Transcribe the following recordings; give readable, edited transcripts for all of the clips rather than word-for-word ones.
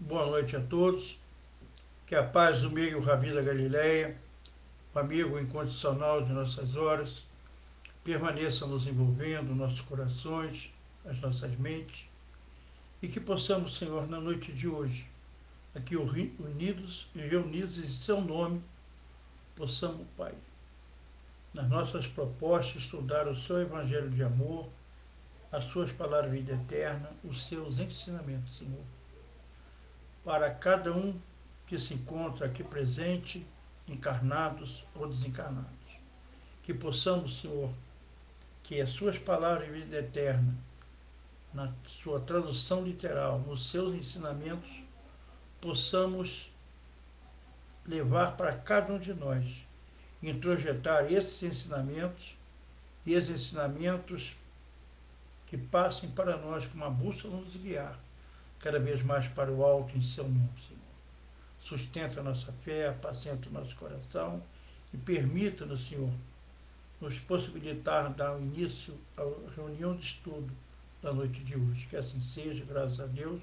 Boa noite a todos. Que a paz do meio Ravi da Galileia, o amigo incondicional de nossas horas, permaneça nos envolvendo, nossos corações, as nossas mentes, e que possamos, Senhor, na noite de hoje, aqui unidos e reunidos em seu nome, possamos, Pai, nas nossas propostas, estudar o seu evangelho de amor, as suas palavras de vida eterna, os seus ensinamentos, Senhor, para cada um que se encontra aqui presente, encarnados ou desencarnados. Que possamos, Senhor, que as suas palavras de vida eterna, na sua tradução literal, nos seus ensinamentos, possamos levar para cada um de nós, introjetar esses ensinamentos e esses ensinamentos que passem para nós como uma bússola nos guiar cada vez mais para o alto em seu nome, Senhor. Sustenta a nossa fé, apacenta o nosso coração e permita-nos, Senhor, nos possibilitar dar início à reunião de estudo da noite de hoje. Que assim seja, graças a Deus,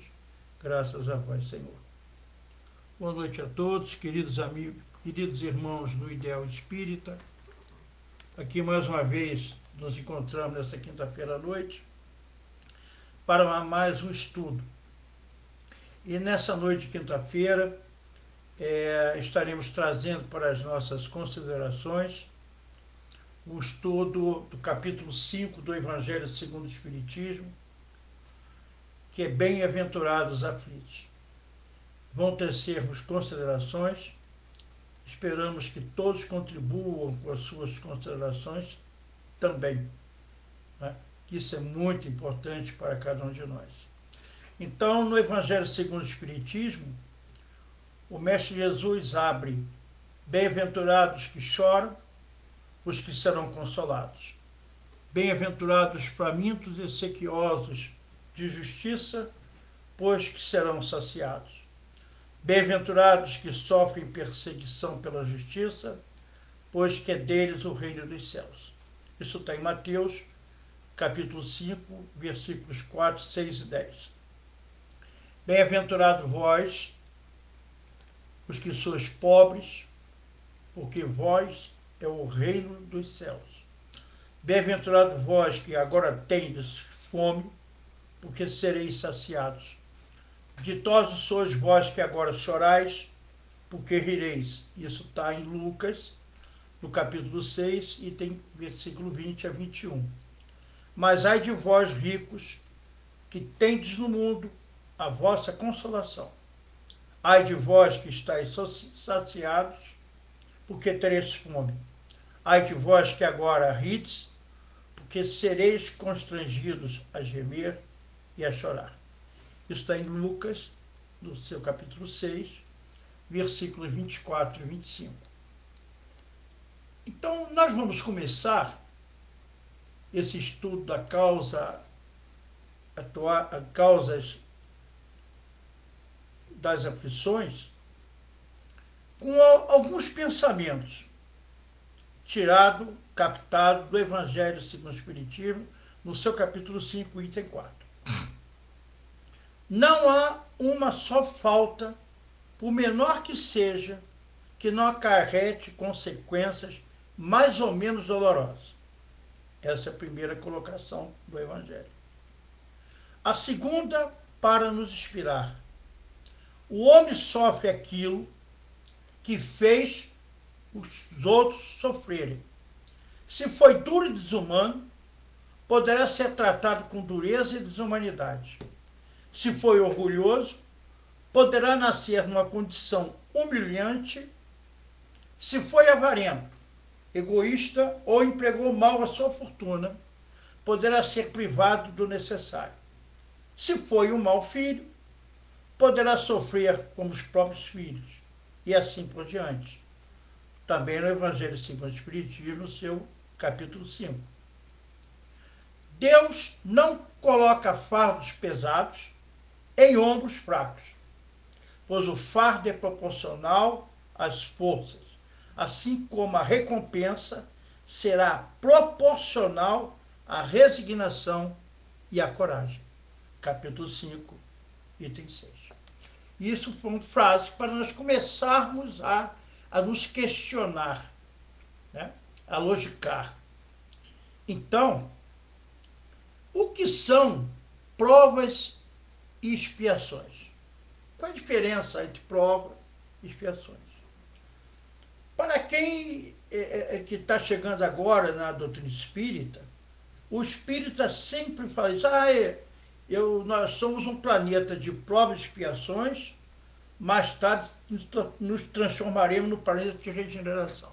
graças a vós, Senhor. Boa noite a todos, queridos amigos, queridos irmãos no Ideal Espírita. Aqui mais uma vez nos encontramos nessa quinta-feira à noite para mais um estudo. E nessa noite de quinta-feira estaremos trazendo para as nossas considerações o estudo do capítulo 5 do Evangelho segundo o Espiritismo, que é Bem-aventurados aflitos. Vão tecermos considerações, esperamos que todos contribuam com as suas considerações também, né? Isso é muito importante para cada um de nós. Então, no Evangelho segundo o Espiritismo, o Mestre Jesus abre: bem-aventurados que choram, os que serão consolados. Bem-aventurados famintos e sequiosos de justiça, pois que serão saciados. Bem-aventurados que sofrem perseguição pela justiça, pois que é deles o reino dos céus. Isso está em Mateus, capítulo 5, versículos 4, 6 e 10. Bem-aventurado vós, os que sois pobres, porque vós é o reino dos céus. Bem-aventurado vós que agora tendes fome, porque sereis saciados. Ditosos sois vós que agora chorais, porque rireis. Isso está em Lucas, no capítulo 6, e tem versículo 20 a 21. Mas ai de vós, ricos, que tendes no mundo a vossa consolação. Ai de vós que estáis saciados, porque tereis fome. Ai de vós que agora rides, porque sereis constrangidos a gemer e a chorar. Isso está em Lucas, no seu capítulo 6, versículos 24 e 25. Então, nós vamos começar esse estudo da causas das aflições com alguns pensamentos captados do Evangelho segundo o Espiritismo, no seu capítulo 5, item 4. Não há uma só falta, por menor que seja, que não acarrete consequências mais ou menos dolorosas. Essa é a primeira colocação do Evangelho. A segunda, para nos inspirar. O homem sofre aquilo que fez os outros sofrerem. Se foi duro e desumano, poderá ser tratado com dureza e desumanidade. Se foi orgulhoso, poderá nascer numa condição humilhante. Se foi avarento, egoísta ou empregou mal a sua fortuna, poderá ser privado do necessário. Se foi um mau filho, poderá sofrer como os próprios filhos, e assim por diante. Também no Evangelho segundo o Espiritismo, no seu capítulo 5. Deus não coloca fardos pesados em ombros fracos, pois o fardo é proporcional às forças, assim como a recompensa será proporcional à resignação e à coragem. Capítulo 5, item 6. Isso foram frases para nós começarmos a nos questionar, né? A logicar. Então, o que são provas e expiações? Qual a diferença entre prova e expiações? Para quem que está chegando agora na doutrina espírita, o espírita sempre fala isso, nós somos um planeta de provas e expiações, mais tarde nos transformaremos no planeta de regeneração.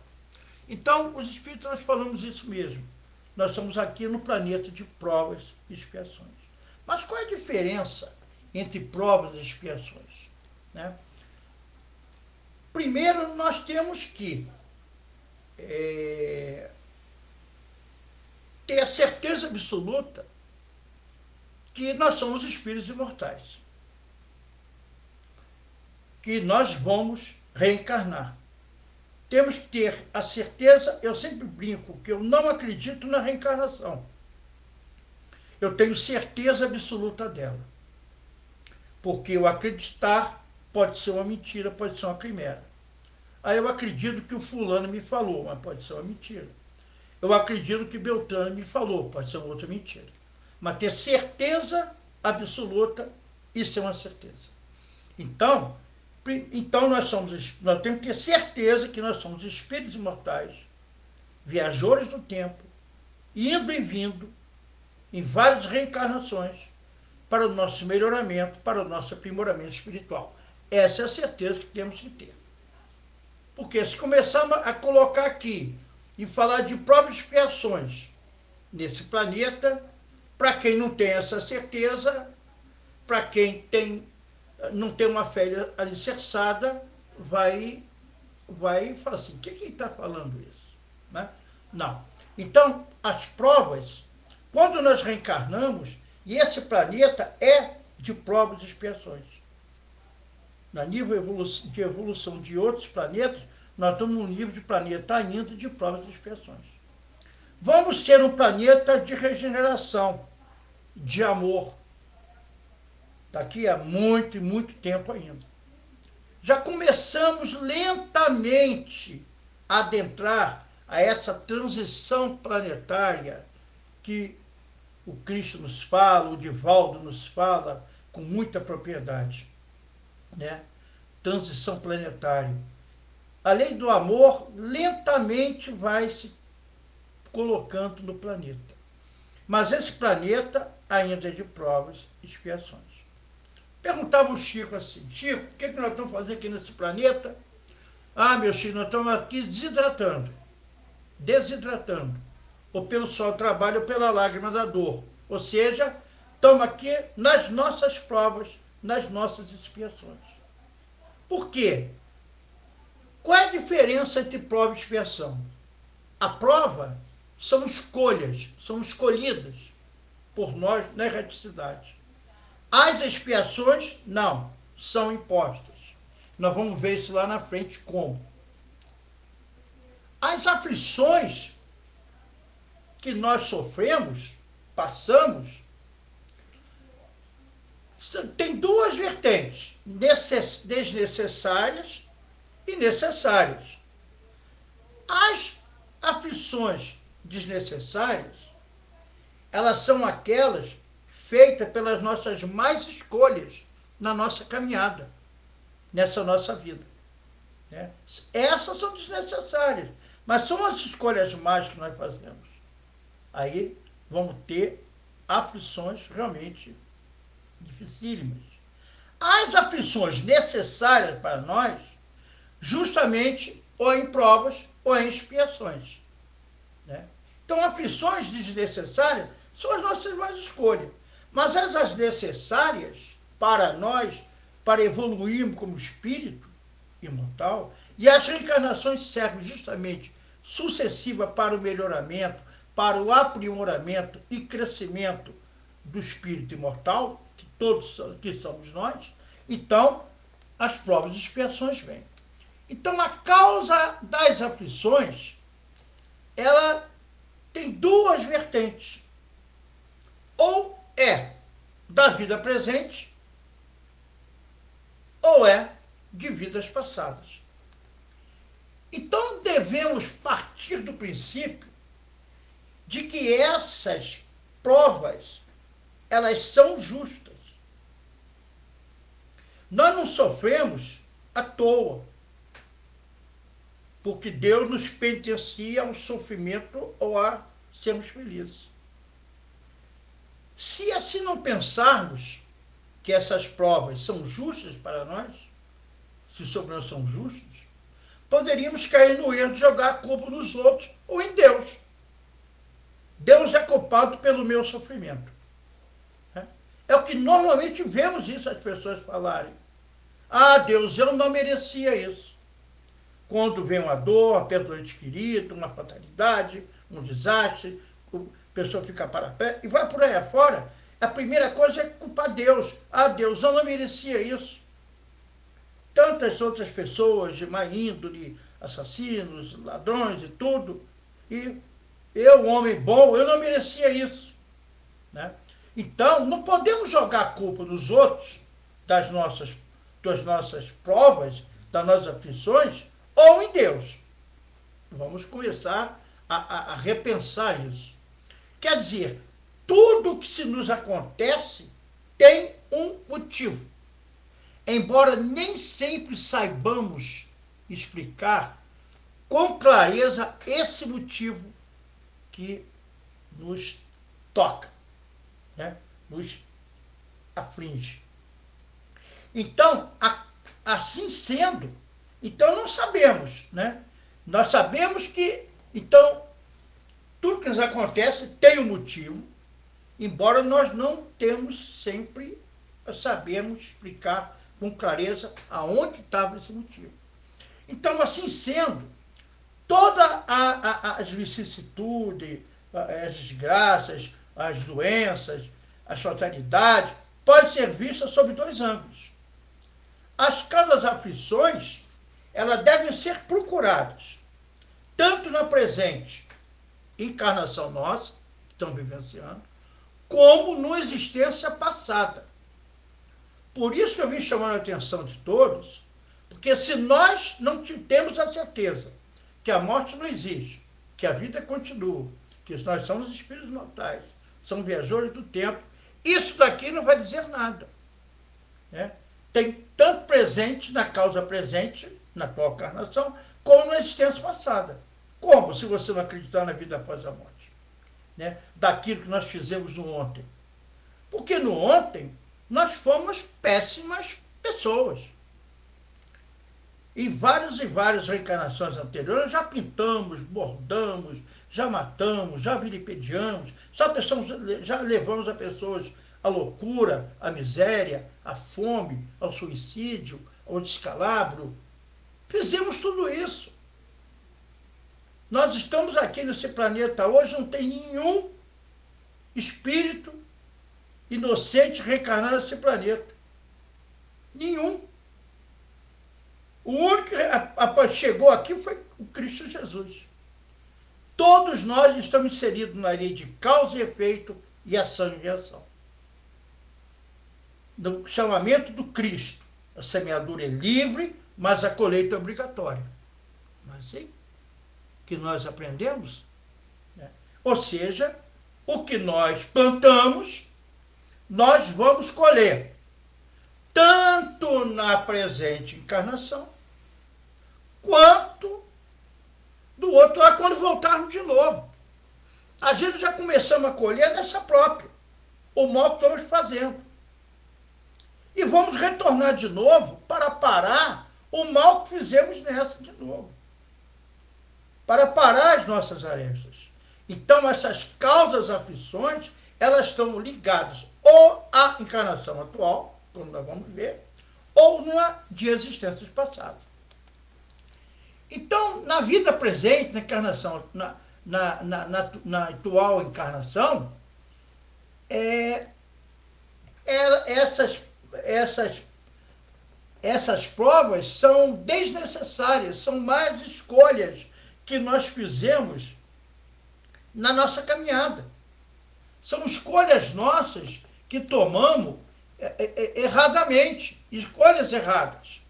Então, os espíritas, nós falamos isso mesmo. Nós estamos aqui no planeta de provas e expiações. Mas qual é a diferença entre provas e expiações, né? Primeiro, nós temos que ter a certeza absoluta que nós somos espíritos imortais, que nós vamos reencarnar. Temos que ter a certeza, eu sempre brinco, que eu não acredito na reencarnação. Eu tenho certeza absoluta dela. Porque o acreditar pode ser uma mentira, pode ser uma quimera. Aí eu acredito que o fulano me falou, mas pode ser uma mentira. Eu acredito que Beltrano me falou, pode ser uma outra mentira. Mas ter certeza absoluta, isso é uma certeza. Então nós temos que ter certeza que nós somos espíritos imortais, viajores do tempo, indo e vindo, em várias reencarnações, para o nosso melhoramento, para o nosso aprimoramento espiritual. Essa é a certeza que temos que ter. Porque se começarmos a colocar aqui e falar de próprias expiações nesse planeta, para quem não tem essa certeza, para quem não tem uma fé alicerçada, vai falar assim, o que ele está falando isso? Né? Não. Então, as provas, quando nós reencarnamos, e esse planeta é de provas e expiações. No nível de evolução de outros planetas, nós estamos num nível de planeta ainda de provas e expiações. Vamos ter um planeta de regeneração, de amor, daqui a muito e muito tempo ainda. Já começamos lentamente a adentrar a essa transição planetária que o Cristo nos fala, o Divaldo nos fala com muita propriedade, né? Transição planetária. A lei do amor lentamente vai se colocando no planeta. Mas esse planeta ainda é de provas e expiações. Perguntava o Chico assim, Chico, o que nós estamos fazendo aqui nesse planeta? Meu Chico, nós estamos aqui desidratando. Ou pelo sol trabalho ou pela lágrima da dor. Ou seja, estamos aqui nas nossas provas, nas nossas expiações. Por quê? Qual é a diferença entre prova e expiação? A prova são escolhas, são escolhidas por nós na erraticidade. As expiações, não, são impostas. Nós vamos ver isso lá na frente como. As aflições que nós sofremos, passamos, tem duas vertentes, desnecessárias e necessárias. As aflições desnecessárias, elas são aquelas feitas pelas nossas más escolhas na nossa caminhada, nessa nossa vida. Né? Essas são desnecessárias, mas são as escolhas más que nós fazemos. Aí vamos ter aflições realmente dificílimas. As aflições necessárias para nós, justamente ou em provas ou em expiações. Né? Então, aflições desnecessárias são as nossas más escolhas. Mas as necessárias para nós, para evoluirmos como espírito imortal, e as reencarnações servem justamente sucessiva para o melhoramento, para o aprimoramento e crescimento do espírito imortal, que somos nós, então as provas e expiações vêm. Então a causa das aflições, ela tem duas vertentes. Ou é da vida presente, ou é de vidas passadas. Então devemos partir do princípio de que essas provas, elas são justas. Nós não sofremos à toa, porque Deus nos penitencia ao sofrimento ou a sermos felizes. Se assim não pensarmos que essas provas são justas para nós, se sobre nós são justos, poderíamos cair no erro de jogar a culpa nos outros ou em Deus. Deus é culpado pelo meu sofrimento. É o que normalmente vemos isso as pessoas falarem. Ah, Deus, eu não merecia isso. Quando vem uma dor, uma perda de ente querido, uma fatalidade, um desastre, a pessoa fica para pé e vai por aí afora, a primeira coisa é culpar Deus. Ah, Deus, eu não merecia isso. Tantas outras pessoas de má índole, assassinos, ladrões e tudo, e eu, homem bom, eu não merecia isso. Né? Então, não podemos jogar a culpa nos outros, das nossas provas, das nossas aflições, ou em Deus. Vamos começar a repensar isso. Quer dizer, tudo que se nos acontece tem um motivo. Embora nem sempre saibamos explicar com clareza esse motivo que nos toca, né? Nos aflige. Então, assim sendo, então não sabemos, né? Nós sabemos que, então, tudo que nos acontece tem um motivo, embora nós não temos sempre, sabemos explicar com clareza aonde estava esse motivo. Então, assim sendo, todas as vicissitudes, as desgraças, as doenças, as fatalidades, podem ser vistas sob dois ângulos. As causas aflições, elas devem ser procuradas, tanto na presente encarnação nossa, que estamos vivenciando, como na existência passada. Por isso que eu vim chamando a atenção de todos, porque se nós não temos a certeza que a morte não existe, que a vida continua, que nós somos espíritos mortais, somos viajores do tempo, isso daqui não vai dizer nada. Né? Tem tanto presente na causa presente, na atual encarnação, como na existência passada. Como se você não acreditar na vida após a morte? Né? Daquilo que nós fizemos no ontem. Porque no ontem nós fomos péssimas pessoas. Em várias e várias reencarnações anteriores, já pintamos, bordamos, já matamos, já vilipendiamos, já levamos a pessoas à loucura, à miséria, à fome, ao suicídio, ao descalabro. Fizemos tudo isso. Nós estamos aqui nesse planeta hoje, não tem nenhum espírito inocente reencarnado nesse planeta. Nenhum. O único que chegou aqui foi o Cristo Jesus. Todos nós estamos inseridos na lei de causa e efeito e ação e reação. No chamamento do Cristo, a semeadura é livre, mas a colheita é obrigatória. Não é assim que nós aprendemos? Né? Ou seja, o que nós plantamos, nós vamos colher. Tanto na presente encarnação, quanto do outro lado, quando voltarmos de novo. A gente já começamos a colher nessa própria, o mal que estamos fazendo. E vamos retornar de novo para parar o mal que fizemos nessa de novo. Para parar as nossas arestas. Então, essas causas, aflições, elas estão ligadas ou à encarnação atual, como nós vamos ver, ou numa de existências passadas. Então, na vida presente, na encarnação, na atual encarnação, essas provas são desnecessárias, são mais escolhas que nós fizemos na nossa caminhada. São escolhas nossas que tomamos erradamente, escolhas erradas.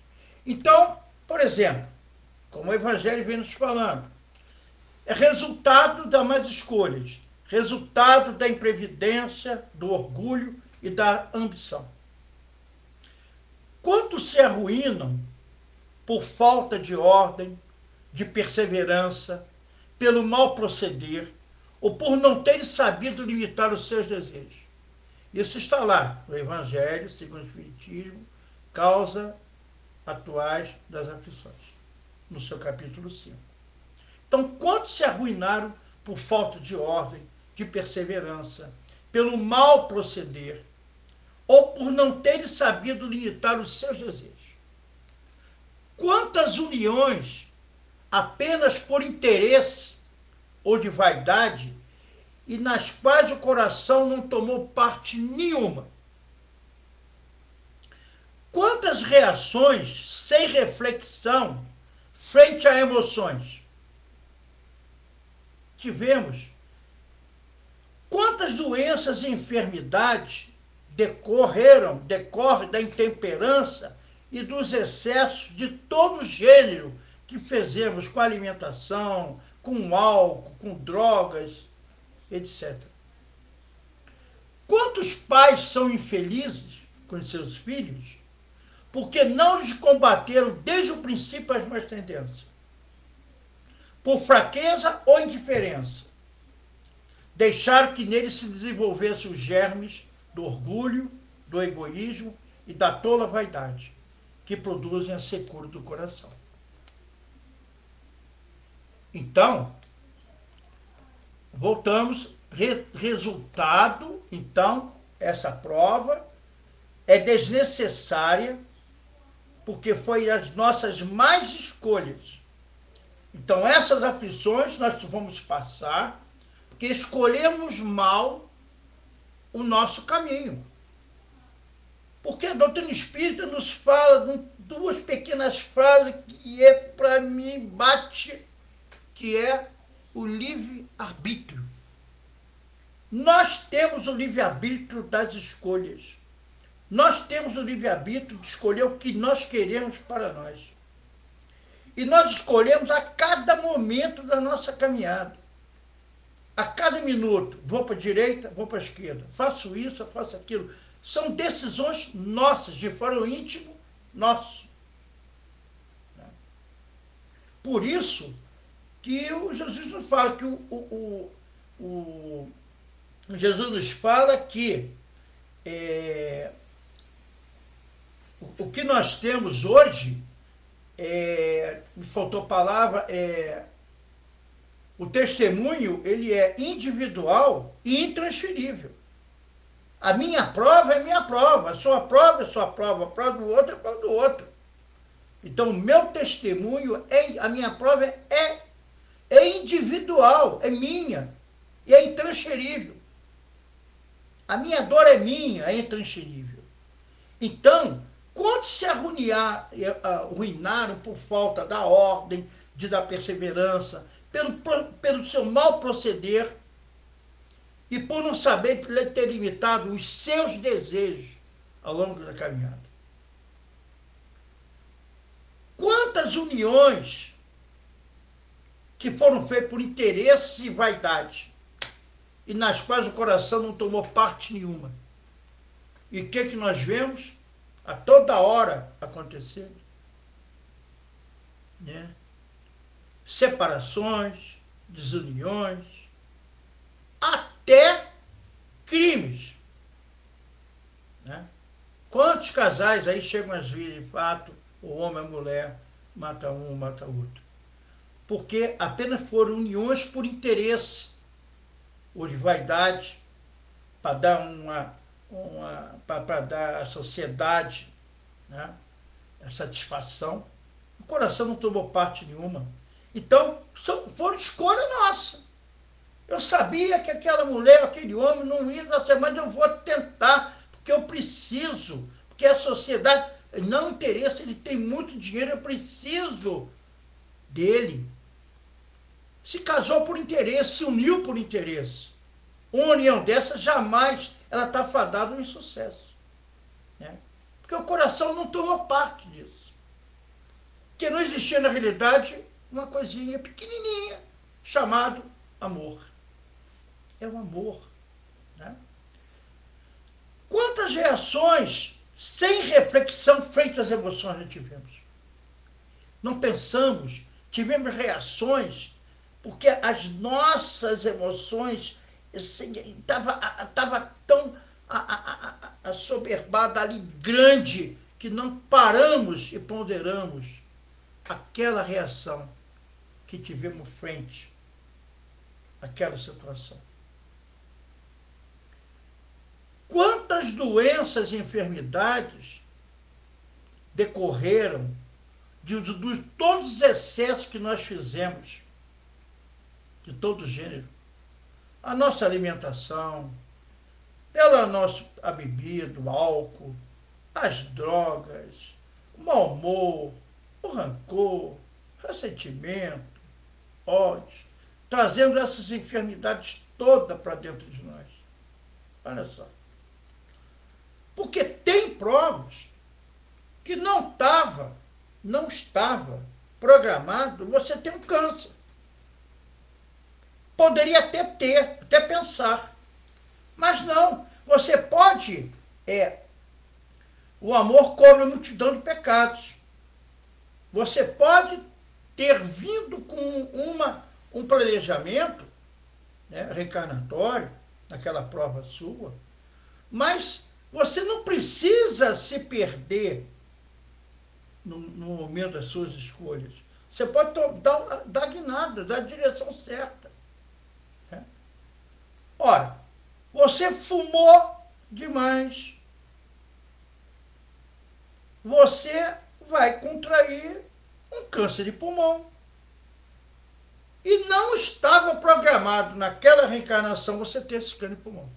Então, por exemplo, como o Evangelho vem nos falando, é resultado das más escolhas, resultado da imprevidência, do orgulho e da ambição. Quantos se arruinam por falta de ordem, de perseverança, pelo mau proceder, ou por não terem sabido limitar os seus desejos. Isso está lá no Evangelho, segundo o Espiritismo, Causa Atuais das Aflições, no seu capítulo 5. Então, quantos se arruinaram por falta de ordem, de perseverança, pelo mau proceder, ou por não terem sabido limitar os seus desejos? Quantas uniões, apenas por interesse ou de vaidade, e nas quais o coração não tomou parte nenhuma? Quantas reações sem reflexão frente a emoções tivemos? Quantas doenças e enfermidades decorrem da intemperança e dos excessos de todo gênero que fizemos com alimentação, com álcool, com drogas, etc. Quantos pais são infelizes com seus filhos porque não lhes combateram desde o princípio as más tendências? Por fraqueza ou indiferença, deixaram que neles se desenvolvessem os germes do orgulho, do egoísmo e da tola vaidade, que produzem a secura do coração. Então, voltamos, resultado, então, essa prova é desnecessária, porque foi as nossas más escolhas. Então, essas aflições nós vamos passar, porque escolhemos mal o nosso caminho. Porque a doutrina espírita nos fala de duas pequenas frases que para mim bate, que é o livre-arbítrio. Nós temos o livre-arbítrio das escolhas. Nós temos o livre-arbítrio de escolher o que nós queremos para nós. E nós escolhemos a cada momento da nossa caminhada. A cada minuto, vou para a direita, vou para a esquerda. Faço isso, faço aquilo. São decisões nossas, de fora íntimo nosso. Por isso que o Jesus nos fala que Jesus nos fala que o que nós temos hoje, me faltou a palavra, o testemunho, ele é individual e intransferível. A minha prova é minha prova, a sua prova é sua prova, a prova do outro é a prova do outro. Então, o meu testemunho, a minha prova é individual, é minha, e é intransferível. A minha dor é minha, é intransferível. Então, quantos se arruinaram por falta da ordem, da perseverança, pelo seu mau proceder e por não saber ter limitado os seus desejos ao longo da caminhada? Quantas uniões que foram feitas por interesse e vaidade e nas quais o coração não tomou parte nenhuma? E o que nós vemos a toda hora acontecendo? Separações, desuniões, até crimes. Quantos casais aí chegam às vias de fato, o homem e a mulher mata um, mata outro? Porque apenas foram uniões por interesse ou de vaidade, para dar para dar à sociedade a satisfação. O coração não tomou parte nenhuma. Então, foram escolha nossa. Eu sabia que aquela mulher, aquele homem não ia dar certo, mas eu vou tentar, porque eu preciso, porque a sociedade não interessa, ele tem muito dinheiro, eu preciso dele. Se casou por interesse, se uniu por interesse. Uma união dessa jamais ela está fadada ao insucesso. né? Porque o coração não tomou parte disso. Porque não existia, na realidade, uma coisinha pequenininha chamado amor. É o amor, né? Quantas reações sem reflexão frente às emoções já tivemos? Não pensamos, tivemos reações porque as nossas emoções estava tão assoberbada ali, grande, que não paramos e ponderamos aquela reação que tivemos frente àquela situação. Quantas doenças e enfermidades decorreram de todos os excessos que nós fizemos, de todo gênero? A nossa alimentação, a bebida, o álcool, as drogas, o mau humor, o rancor, ressentimento, ódio, trazendo essas enfermidades todas para dentro de nós. Olha só. Porque tem provas que não estava programado você ter um câncer. Poderia até pensar. Mas não, você pode, o amor cobre a multidão de pecados. Você pode ter vindo com um planejamento, né, reencarnatório, naquela prova sua, mas você não precisa se perder no momento das suas escolhas. Você pode dar guinada, dar a direção certa. Né? Ora, você fumou demais. Você vai contrair um câncer de pulmão. E não estava programado naquela reencarnação você ter esse câncer de pulmão.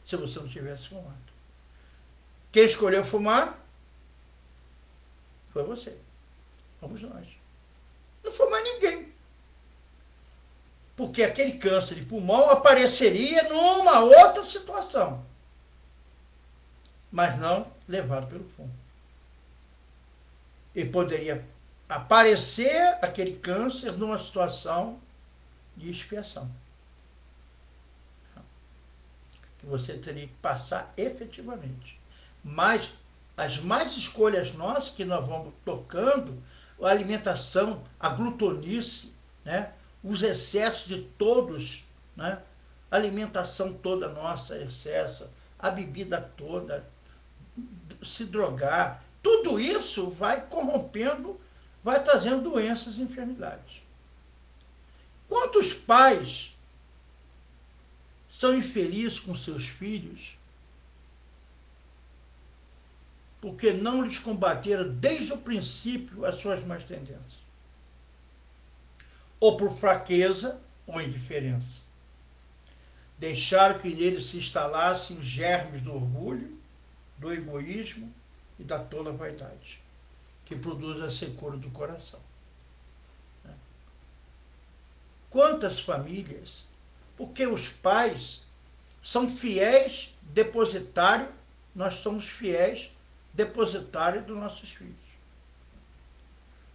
Se você não tivesse fumado. Quem escolheu fumar foi você. Fomos nós. Não foi mais ninguém. Porque aquele câncer de pulmão apareceria numa outra situação. Mas não levado pelo fumo. E poderia aparecer aquele câncer numa situação de expiação. Que você teria que passar efetivamente. Mas as mais escolhas nossas que nós vamos tocando, a alimentação, a glutonice, né? Os excessos de todos, né? A alimentação toda nossa, excesso, a bebida toda, se drogar, tudo isso vai corrompendo, vai trazendo doenças e enfermidades. Quantos pais são infelizes com seus filhos porque não lhes combateram desde o princípio as suas más tendências? Ou por fraqueza ou indiferença. Deixaram que neles se instalassem os germes do orgulho, do egoísmo e da tola vaidade, que produz a secura do coração. Quantas famílias, porque os pais são fiéis depositários, nós somos fiéis depositários dos nossos filhos.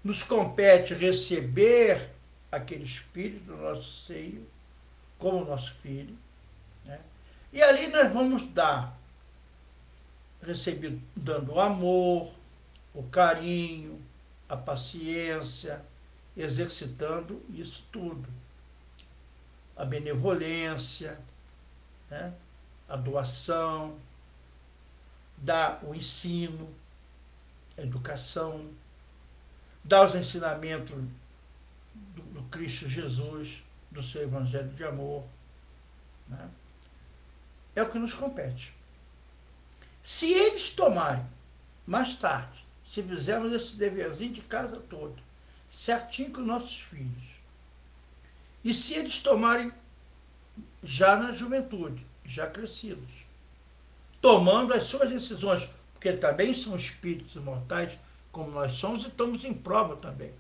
Nos compete receber aquele espírito do nosso seio, como nosso filho, né? E ali nós vamos dando o amor, o carinho, a paciência, exercitando isso tudo. A benevolência, né? A doação, dá o ensino, a educação, dá os ensinamentos do Cristo Jesus, do seu Evangelho de amor. Né? É o que nos compete. Se eles tomarem, mais tarde, se fizermos esse deverzinho de casa todo, certinho com os nossos filhos, e se eles tomarem já na juventude, já crescidos, tomando as suas decisões, porque também são espíritos imortais, como nós somos, e estamos em prova também.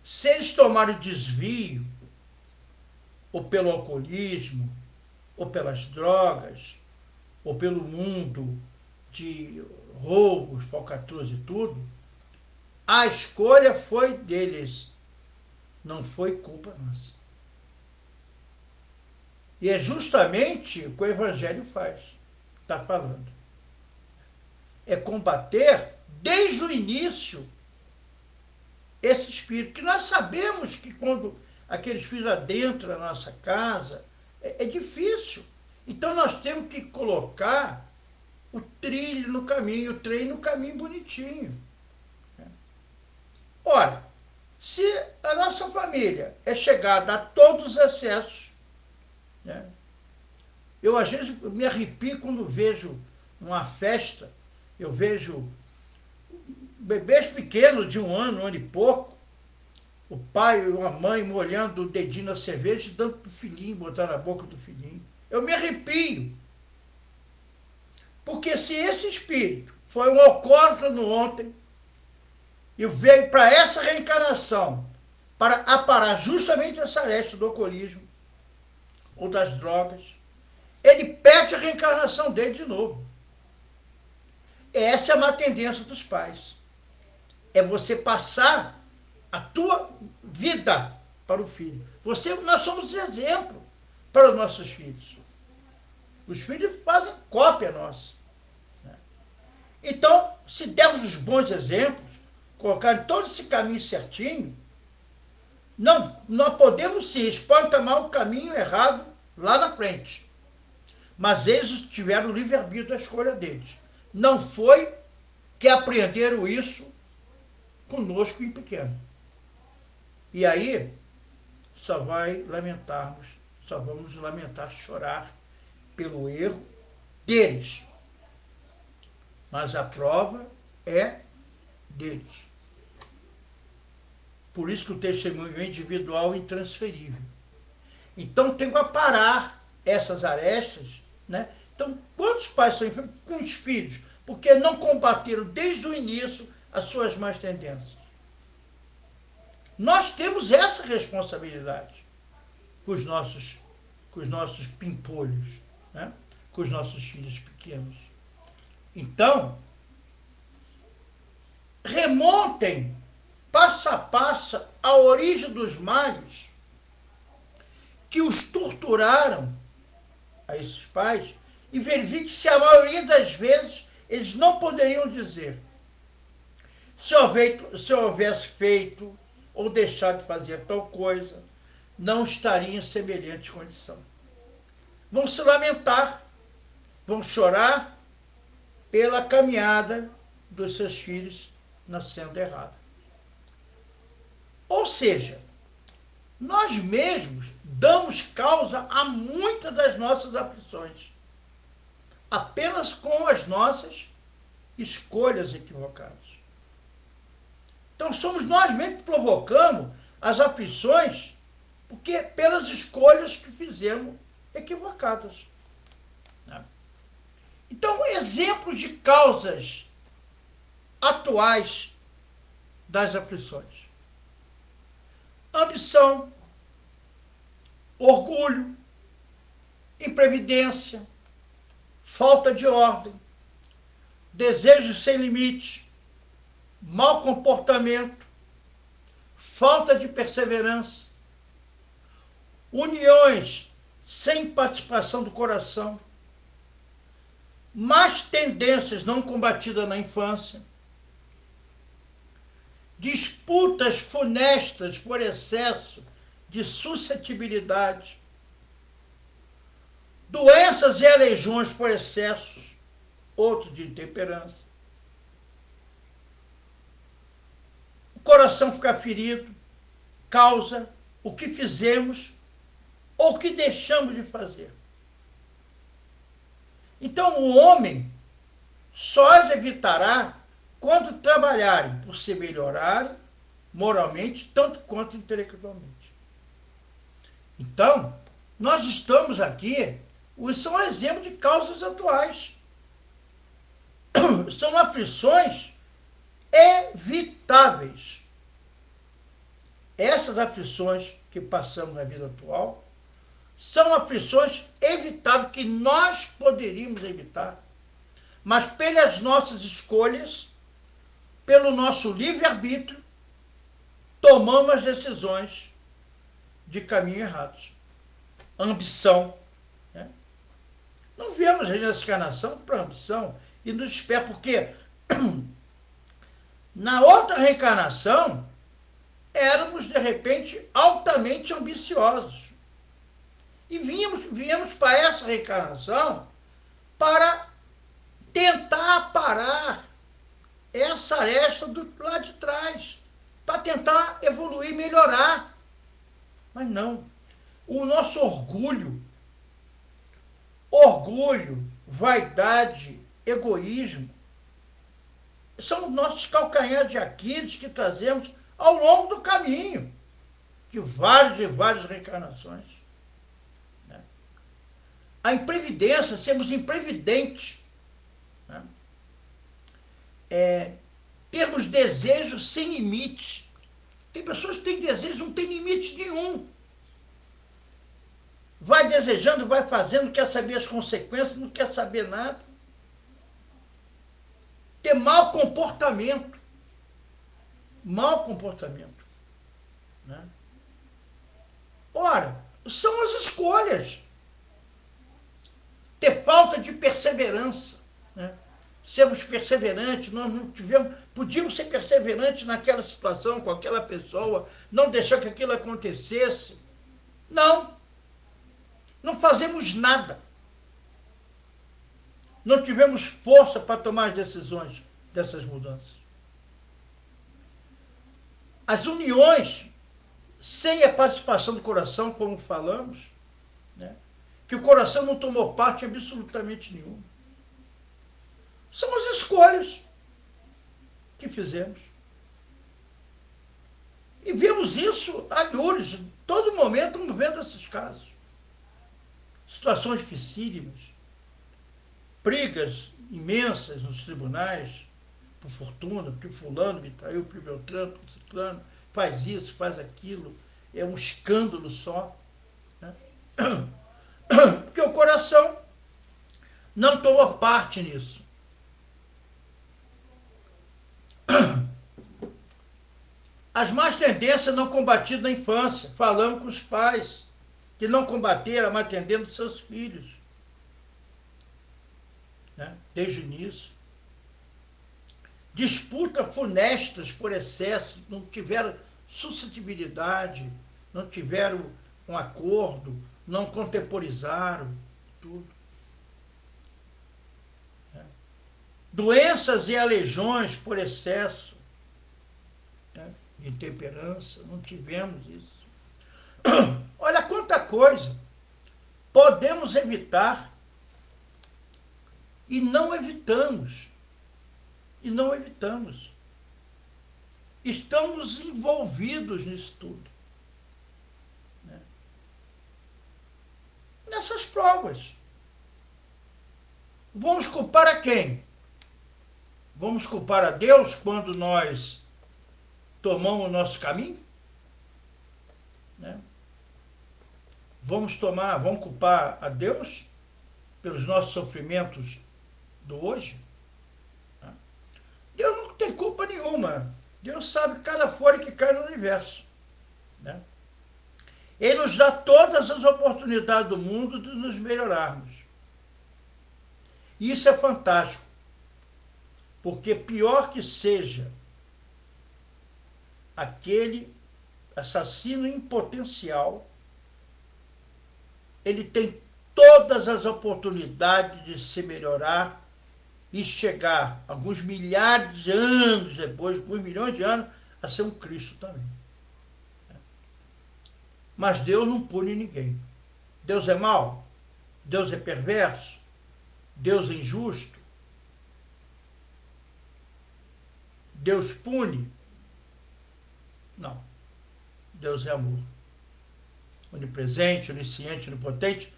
Se eles tomarem desvio, ou pelo alcoolismo, ou pelas drogas, ou pelo mundo de roubos, falcatruas e tudo, a escolha foi deles, não foi culpa nossa. E é justamente o que o Evangelho faz, está falando. É combater desde o início esse espírito, que nós sabemos que quando aquele espírito adentra a nossa casa, é difícil. Então nós temos que colocar o trilho no caminho, o trem no caminho bonitinho. Ora, se a nossa família é chegada a todos os excessos, né? Eu às vezes me arrepio quando vejo uma festa, eu vejo bebês pequenos de um ano e pouco, o pai ou a mãe molhando o dedinho na cerveja e dando para o filhinho, botar na boca do filhinho. Eu me arrepio. Porque se esse espírito foi um alcoólatra no ontem e veio para essa reencarnação para aparar justamente essa aresta do alcoolismo ou das drogas, ele pede a reencarnação dele de novo. Essa é uma tendência dos pais. É você passar a tua vida para o filho. Nós somos exemplo para os nossos filhos. Os filhos fazem cópia nossa. Então, se dermos os bons exemplos, colocar todo esse caminho certinho, nós podemos sim, eles podem tomar o caminho errado lá na frente. Mas eles tiveram o livre-arbítrio da escolha deles. Não foi que aprenderam isso conosco em pequeno. E aí, só vamos lamentar, chorar pelo erro deles. Mas a prova é deles. Por isso que o testemunho individual é intransferível. Então tem que aparar essas arestas, né? Então, quantos pais são enfermos com os filhos? Porque não combateram desde o início as suas más tendências. Nós temos essa responsabilidade com os nossos pimpolhos, né? Com os nossos filhos pequenos. Então, remontem passo a passo a origem dos males que os torturaram a esses pais e verifique se a maioria das vezes eles não poderiam dizer se eu houvesse feito ou deixado de fazer tal coisa, não estaria em semelhante condição. Vão se lamentar, vão chorar pela caminhada dos seus filhos nascendo errada. Ou seja, nós mesmos damos causa a muitas das nossas aflições, apenas com as nossas escolhas equivocadas. Então somos nós mesmos que provocamos as aflições porque pelas escolhas que fizemos equivocadas. Então, exemplos de causas atuais das aflições: ambição, orgulho, imprevidência, falta de ordem, desejos sem limite, mau comportamento, falta de perseverança, uniões sem participação do coração, más tendências não combatidas na infância, disputas funestas por excesso de suscetibilidade, doenças e aleijões por excessos, outro de intemperança, o coração ficar ferido, causa o que fizemos ou o que deixamos de fazer. Então o homem só as evitará quando trabalharem por se melhorarem moralmente, tanto quanto intelectualmente. Então, nós estamos aqui, são um exemplo de causas atuais. São aflições são aflições evitáveis que nós poderíamos evitar, mas pelas nossas escolhas, pelo nosso livre-arbítrio, tomamos as decisões de caminho errados. Ambição. Né? Não viemos nessa encarnação para ambição e nos espera, porque na outra reencarnação éramos, de repente, altamente ambiciosos. E viemos para essa reencarnação para tentar parar essa aresta do lado de trás, para tentar evoluir, melhorar. Mas não. O nosso orgulho, vaidade, egoísmo, são os nossos calcanhares de Aquiles que trazemos ao longo do caminho, de várias e várias reencarnações. A imprevidência, sermos imprevidentes. Né? Termos desejos sem limite. Tem pessoas que têm desejos, não tem limite nenhum. Vai desejando, vai fazendo, não quer saber as consequências, não quer saber nada. Ter mau comportamento. Mau comportamento. Né? Ora, são as escolhas. Ter falta de perseverança. Né? Sermos perseverantes, nós não podíamos ser perseverantes naquela situação, com aquela pessoa, não deixar que aquilo acontecesse. Não fazemos nada. Não tivemos força para tomar as decisões dessas mudanças. As uniões, sem a participação do coração, como falamos, né? Que o coração não tomou parte absolutamente nenhuma. São as escolhas que fizemos. E vemos isso a dores, todo momento estamos vendo esses casos. Situações dificílimas, brigas imensas nos tribunais, por fortuna, porque fulano me traiu, porque Beltrano, porque Ciclano, faz isso, faz aquilo, é um escândalo só. Né? Porque o coração não tomou parte nisso. As más tendências não combatidas na infância. Falamos com os pais que não combateram, mas atendendo seus filhos. Né? Desde o início. Disputas funestas por excesso, não tiveram suscetibilidade, não tiveram um acordo, não contemporizaram tudo. Né? Doenças e aleijões por excesso, né? De intemperança, não tivemos isso. Olha quanta coisa podemos evitar e não evitamos. E não evitamos. Estamos envolvidos nisso tudo. Né? Nessas provas. Vamos culpar a quem? Vamos culpar a Deus quando nós tomamos o nosso caminho? Né? Vamos culpar a Deus pelos nossos sofrimentos do hoje? Deus não tem culpa nenhuma. Deus sabe cada folha que cai no universo. Né? Ele nos dá todas as oportunidades do mundo de nos melhorarmos. E isso é fantástico. Porque pior que seja aquele assassino em potencial, ele tem todas as oportunidades de se melhorar e chegar, alguns milhares de anos depois, alguns milhões de anos, a ser um Cristo também. Mas Deus não pune ninguém. Deus é mau? Deus é perverso? Deus é injusto? Deus pune? Não. Deus é amor. Onipresente, onisciente, onipotente.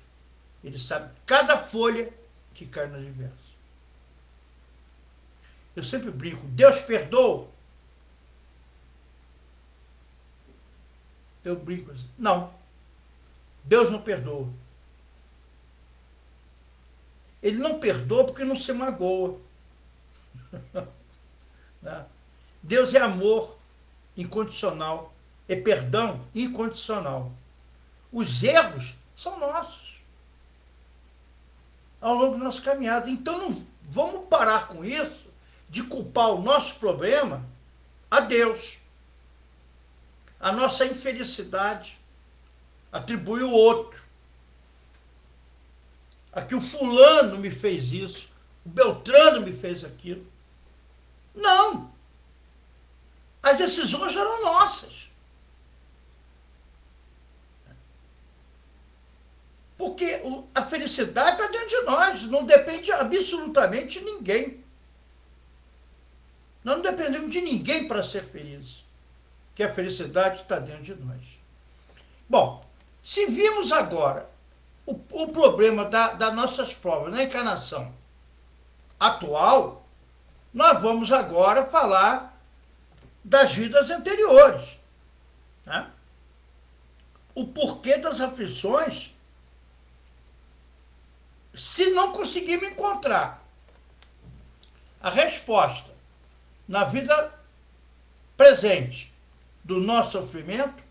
Ele sabe cada folha que cai no universo. Eu sempre brinco, Deus perdoa? Eu brinco assim, não. Deus não perdoa. Ele não perdoa porque não se magoa. Né? Deus é amor incondicional, é perdão incondicional. Os erros são nossos ao longo da nossa caminhada. Então não vamos parar com isso de culpar o nosso problema a Deus. A nossa infelicidade, atribuir o outro. Aqui o fulano me fez isso, o Beltrano me fez aquilo. Não! As decisões eram nossas. Porque a felicidade está dentro de nós, não depende absolutamente de ninguém. Nós não dependemos de ninguém para ser felizes, que a felicidade está dentro de nós. Bom, se vimos agora o problema das nossas provas na encarnação atual, nós vamos agora falar das vidas anteriores. Né? O porquê das aflições, se não conseguirmos encontrar a resposta na vida presente do nosso sofrimento,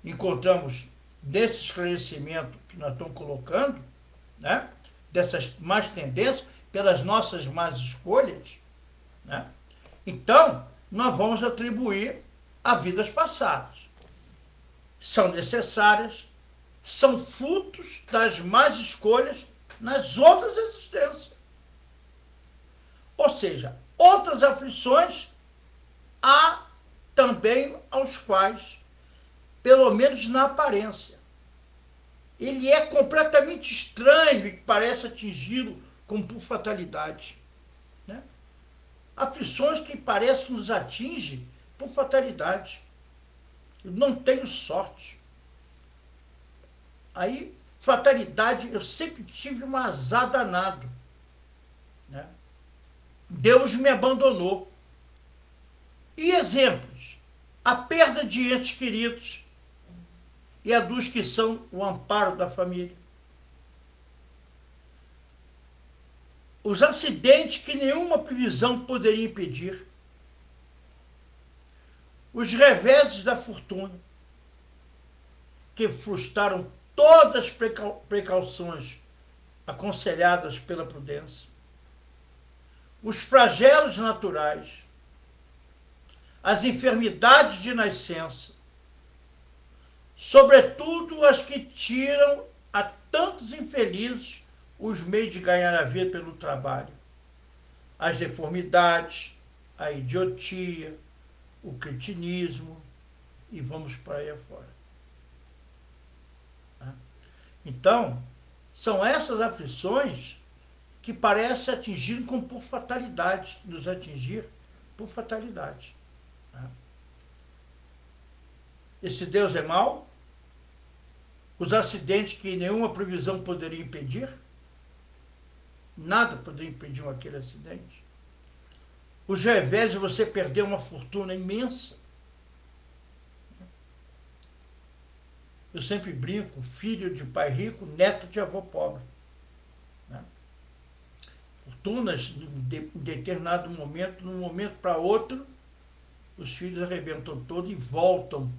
encontramos desse esclarecimento que nós estamos colocando, né? Dessas más tendências, pelas nossas más escolhas, né? Então, nós vamos atribuir a vidas passadas. São necessárias, são frutos das más escolhas nas outras existências. Ou seja, outras aflições há também aos quais, pelo menos na aparência, ele é completamente estranho e parece atingi-lo como por fatalidade. Né? Aflições que parecem que nos atingem por fatalidade. Eu não tenho sorte. Aí, fatalidade, eu sempre tive um azar danado. Né? Deus me abandonou. E exemplos? A perda de entes queridos e a dos que são o amparo da família. Os acidentes que nenhuma previsão poderia impedir. Os reveses da fortuna, que frustraram todas as precauções aconselhadas pela prudência. Os flagelos naturais, as enfermidades de nascença, sobretudo as que tiram a tantos infelizes os meios de ganhar a vida pelo trabalho, as deformidades, a idiotia, o cretinismo, e vamos para aí afora. Então, são essas aflições que parecem atingir como por fatalidade, nos atingir por fatalidade. Esse Deus é mau? Os acidentes que nenhuma previsão poderia impedir? Nada poderia impedir aquele acidente. Os revés de você perder uma fortuna imensa. Eu sempre brinco, filho de pai rico, neto de avô pobre. Né? Fortunas, em determinado momento, de um momento para outro, os filhos arrebentam todo e voltam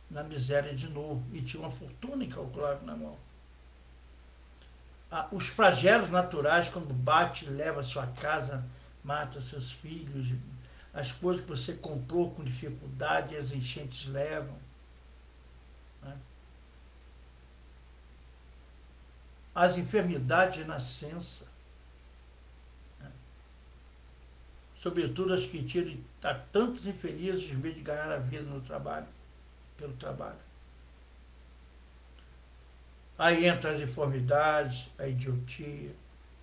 na miséria de novo. E tinha uma fortuna incalculável na mão. Os flagelos naturais, quando bate, leva a sua casa, mata seus filhos, as coisas que você comprou com dificuldade, as enchentes levam. Né? As enfermidades de nascença, né? Sobretudo as que tiram a tantos infelizes em vez de ganhar a vida no trabalho, pelo trabalho. Aí entra as deformidades, a idiotia,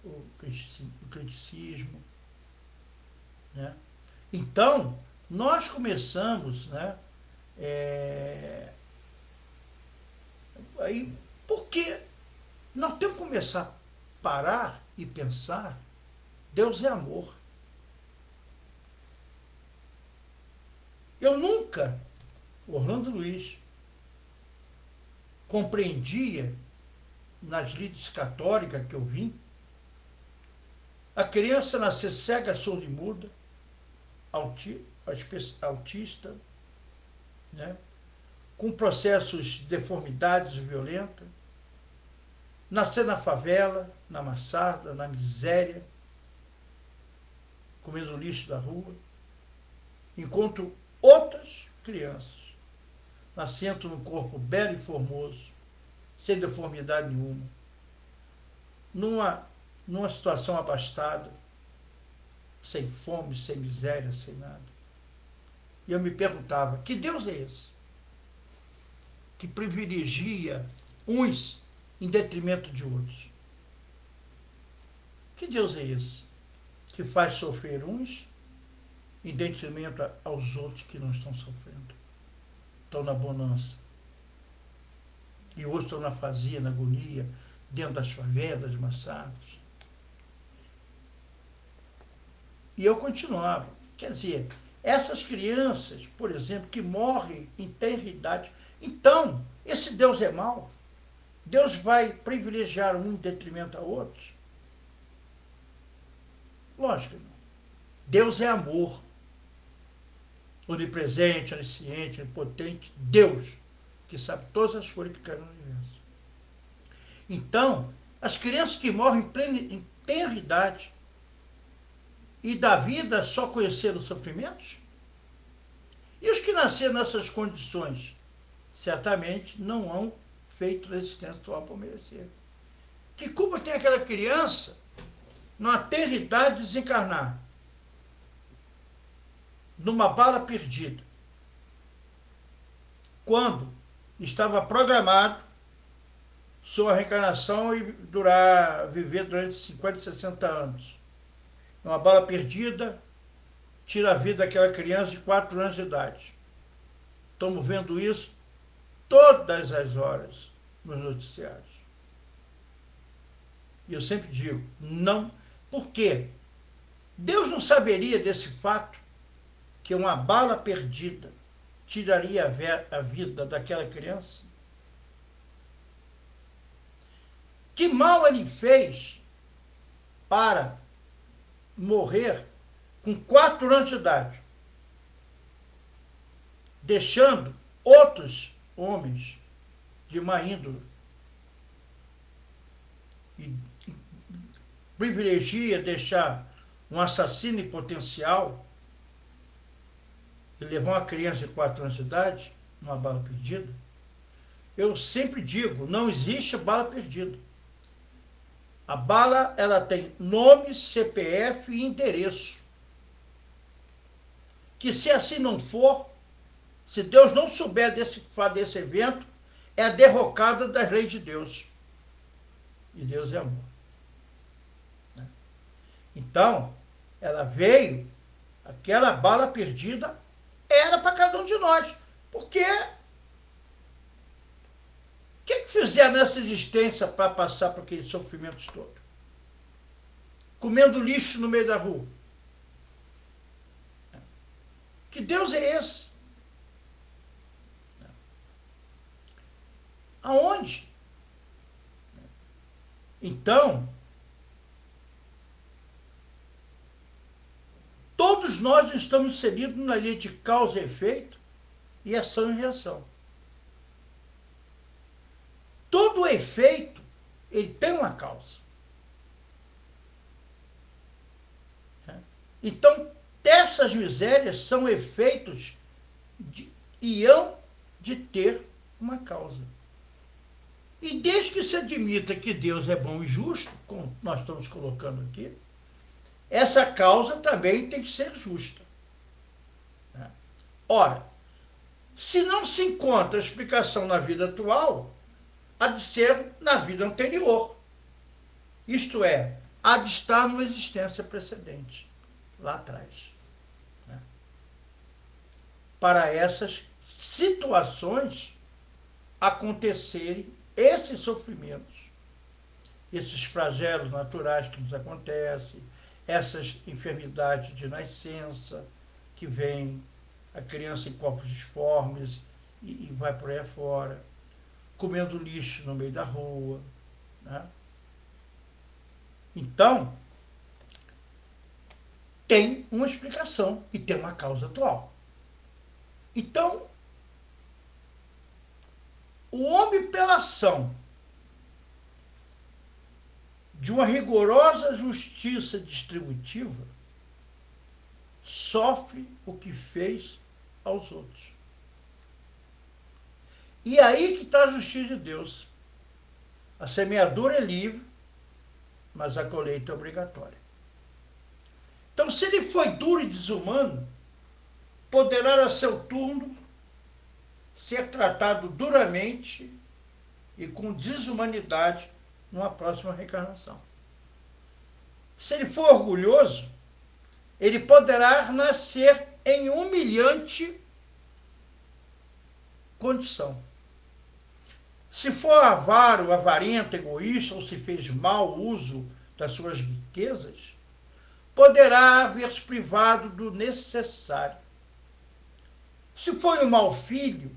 o criticismo. Né? Então, nós começamos, né, aí, porque nós temos que começar a parar e pensar, Deus é amor. Eu nunca, Orlando Luiz, compreendia nas lides católicas que eu vim, a criança nascer cega, surda e muda, autista, né? Com processos de deformidades violentas, nascer na favela, na maçada, na miséria, comendo lixo da rua, enquanto outras crianças nascendo num corpo belo e formoso, sem deformidade nenhuma, numa situação abastada, sem fome, sem miséria, sem nada. E eu me perguntava, que Deus é esse? Que privilegia uns em detrimento de outros. Que Deus é esse? Que faz sofrer uns em detrimento aos outros que não estão sofrendo. Estão na bonança. E outros estão na fazia, na agonia, dentro das favelas, maçadas. E eu continuava. Quer dizer, essas crianças, por exemplo, que morrem em tenra idade, então, esse Deus é mau? Deus vai privilegiar um em detrimento a outros? Lógico que não. Deus é amor. Onipresente, onisciente, onipotente, Deus, que sabe todas as coisas que caem no universo. Então, as crianças que morrem em tenra idade e da vida só conheceram sofrimentos? E os que nasceram nessas condições, certamente não hão feito resistência atual para merecer. Que culpa tem aquela criança, numa tenra idade, de desencarnar? Numa bala perdida, quando estava programado sua reencarnação e viver durante 50, 60 anos. Uma bala perdida tira a vida daquela criança de 4 anos de idade. Estamos vendo isso todas as horas nos noticiários. E eu sempre digo, não. Por quê? Deus não saberia desse fato, que uma bala perdida tiraria a vida daquela criança? Que mal ele fez para morrer com 4 anos de idade, deixando outros homens de má índole, e privilegia deixar um assassino em potencial e levar uma criança de 4 anos de idade numa bala perdida? Eu sempre digo, não existe bala perdida. A bala, ela tem nome, CPF e endereço. Que se assim não for, se Deus não souber desse evento, é a derrocada das leis de Deus. E Deus é amor. Então, ela veio, aquela bala perdida era para cada um de nós. Porque o que fizeram nessa existência para passar por aqueles sofrimentos todos? Comendo lixo no meio da rua. Que Deus é esse? Aonde? Então, todos nós estamos inseridos na lei de causa e efeito e ação e reação. Todo efeito, ele tem uma causa. Então, essas misérias são efeitos e hão de ter uma causa. E desde que se admita que Deus é bom e justo, como nós estamos colocando aqui, essa causa também tem que ser justa. Ora, se não se encontra explicação na vida atual, há de ser na vida anterior. Isto é, há de estar numa existência precedente, lá atrás. Para essas situações acontecerem esses sofrimentos, esses flagelos naturais que nos acontecem, essas enfermidades de nascença que vem a criança em corpos disformes e vai por aí afora, comendo lixo no meio da rua, né? Então, tem uma explicação e tem uma causa atual. Então, o homem, pela ação de uma rigorosa justiça distributiva, sofre o que fez aos outros. E aí que está a justiça de Deus. A semeadura é livre, mas a colheita é obrigatória. Então, se ele foi duro e desumano, poderá a seu turno ser tratado duramente e com desumanidade numa próxima reencarnação. Se ele for orgulhoso, ele poderá nascer em humilhante condição. Se for avaro, avarento, egoísta, ou se fez mau uso das suas riquezas, poderá ver-se privado do necessário. Se foi um mau filho,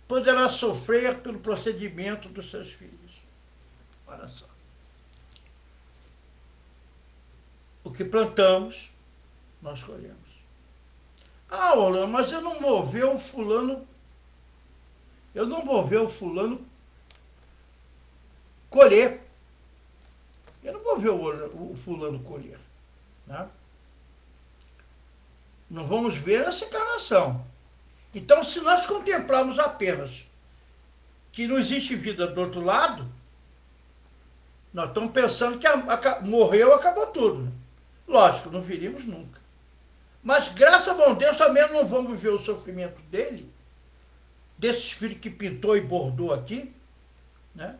poderá sofrer pelo procedimento dos seus filhos. Olha só. O que plantamos, nós colhemos. Ah, Orlando, mas eu não vou ver o fulano. Eu não vou ver o fulano colher. Eu não vou ver o fulano colher. Né? Não vamos ver essa encarnação. Então, se nós contemplarmos apenas que não existe vida do outro lado, nós estamos pensando que morreu, acabou tudo. Né? Lógico, não viríamos nunca. Mas, graças a bom Deus, também não vamos ver o sofrimento dele, desse espírito que pintou e bordou aqui, né?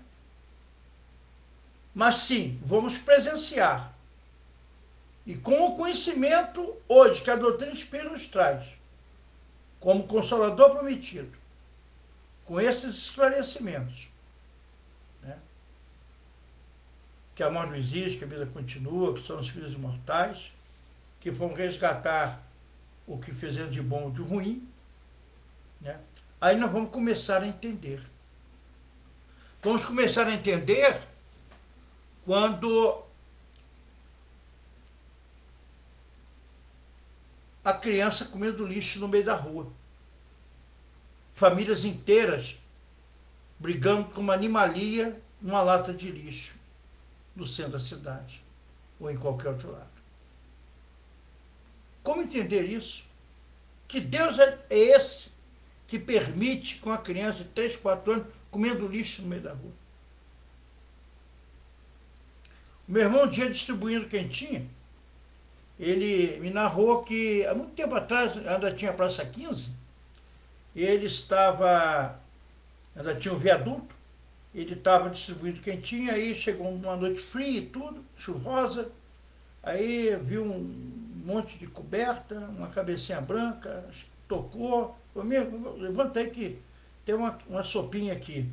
Mas sim, vamos presenciar. E com o conhecimento hoje que a doutrina espírita nos traz, como Consolador prometido, com esses esclarecimentos, né? Que a morte não existe, que a vida continua, que são os filhos imortais, que vão resgatar o que fizemos de bom ou de ruim, né? Aí nós vamos começar a entender. Vamos começar a entender quando a criança comendo lixo no meio da rua. Famílias inteiras brigando com uma animalia numa lata de lixo no centro da cidade ou em qualquer outro lado. Como entender isso? Que Deus é esse que permite com a criança de 3, 4 anos comendo lixo no meio da rua? O meu irmão, um dia distribuindo quentinha, ele me narrou que há muito tempo atrás, ainda tinha a Praça 15, ele estava, ainda tinha um viaduto, ele estava distribuindo quentinha, aí chegou uma noite fria e tudo, chuvosa, aí viu um monte de coberta, uma cabecinha branca, tocou, falou, levanta aí que tem uma sopinha aqui.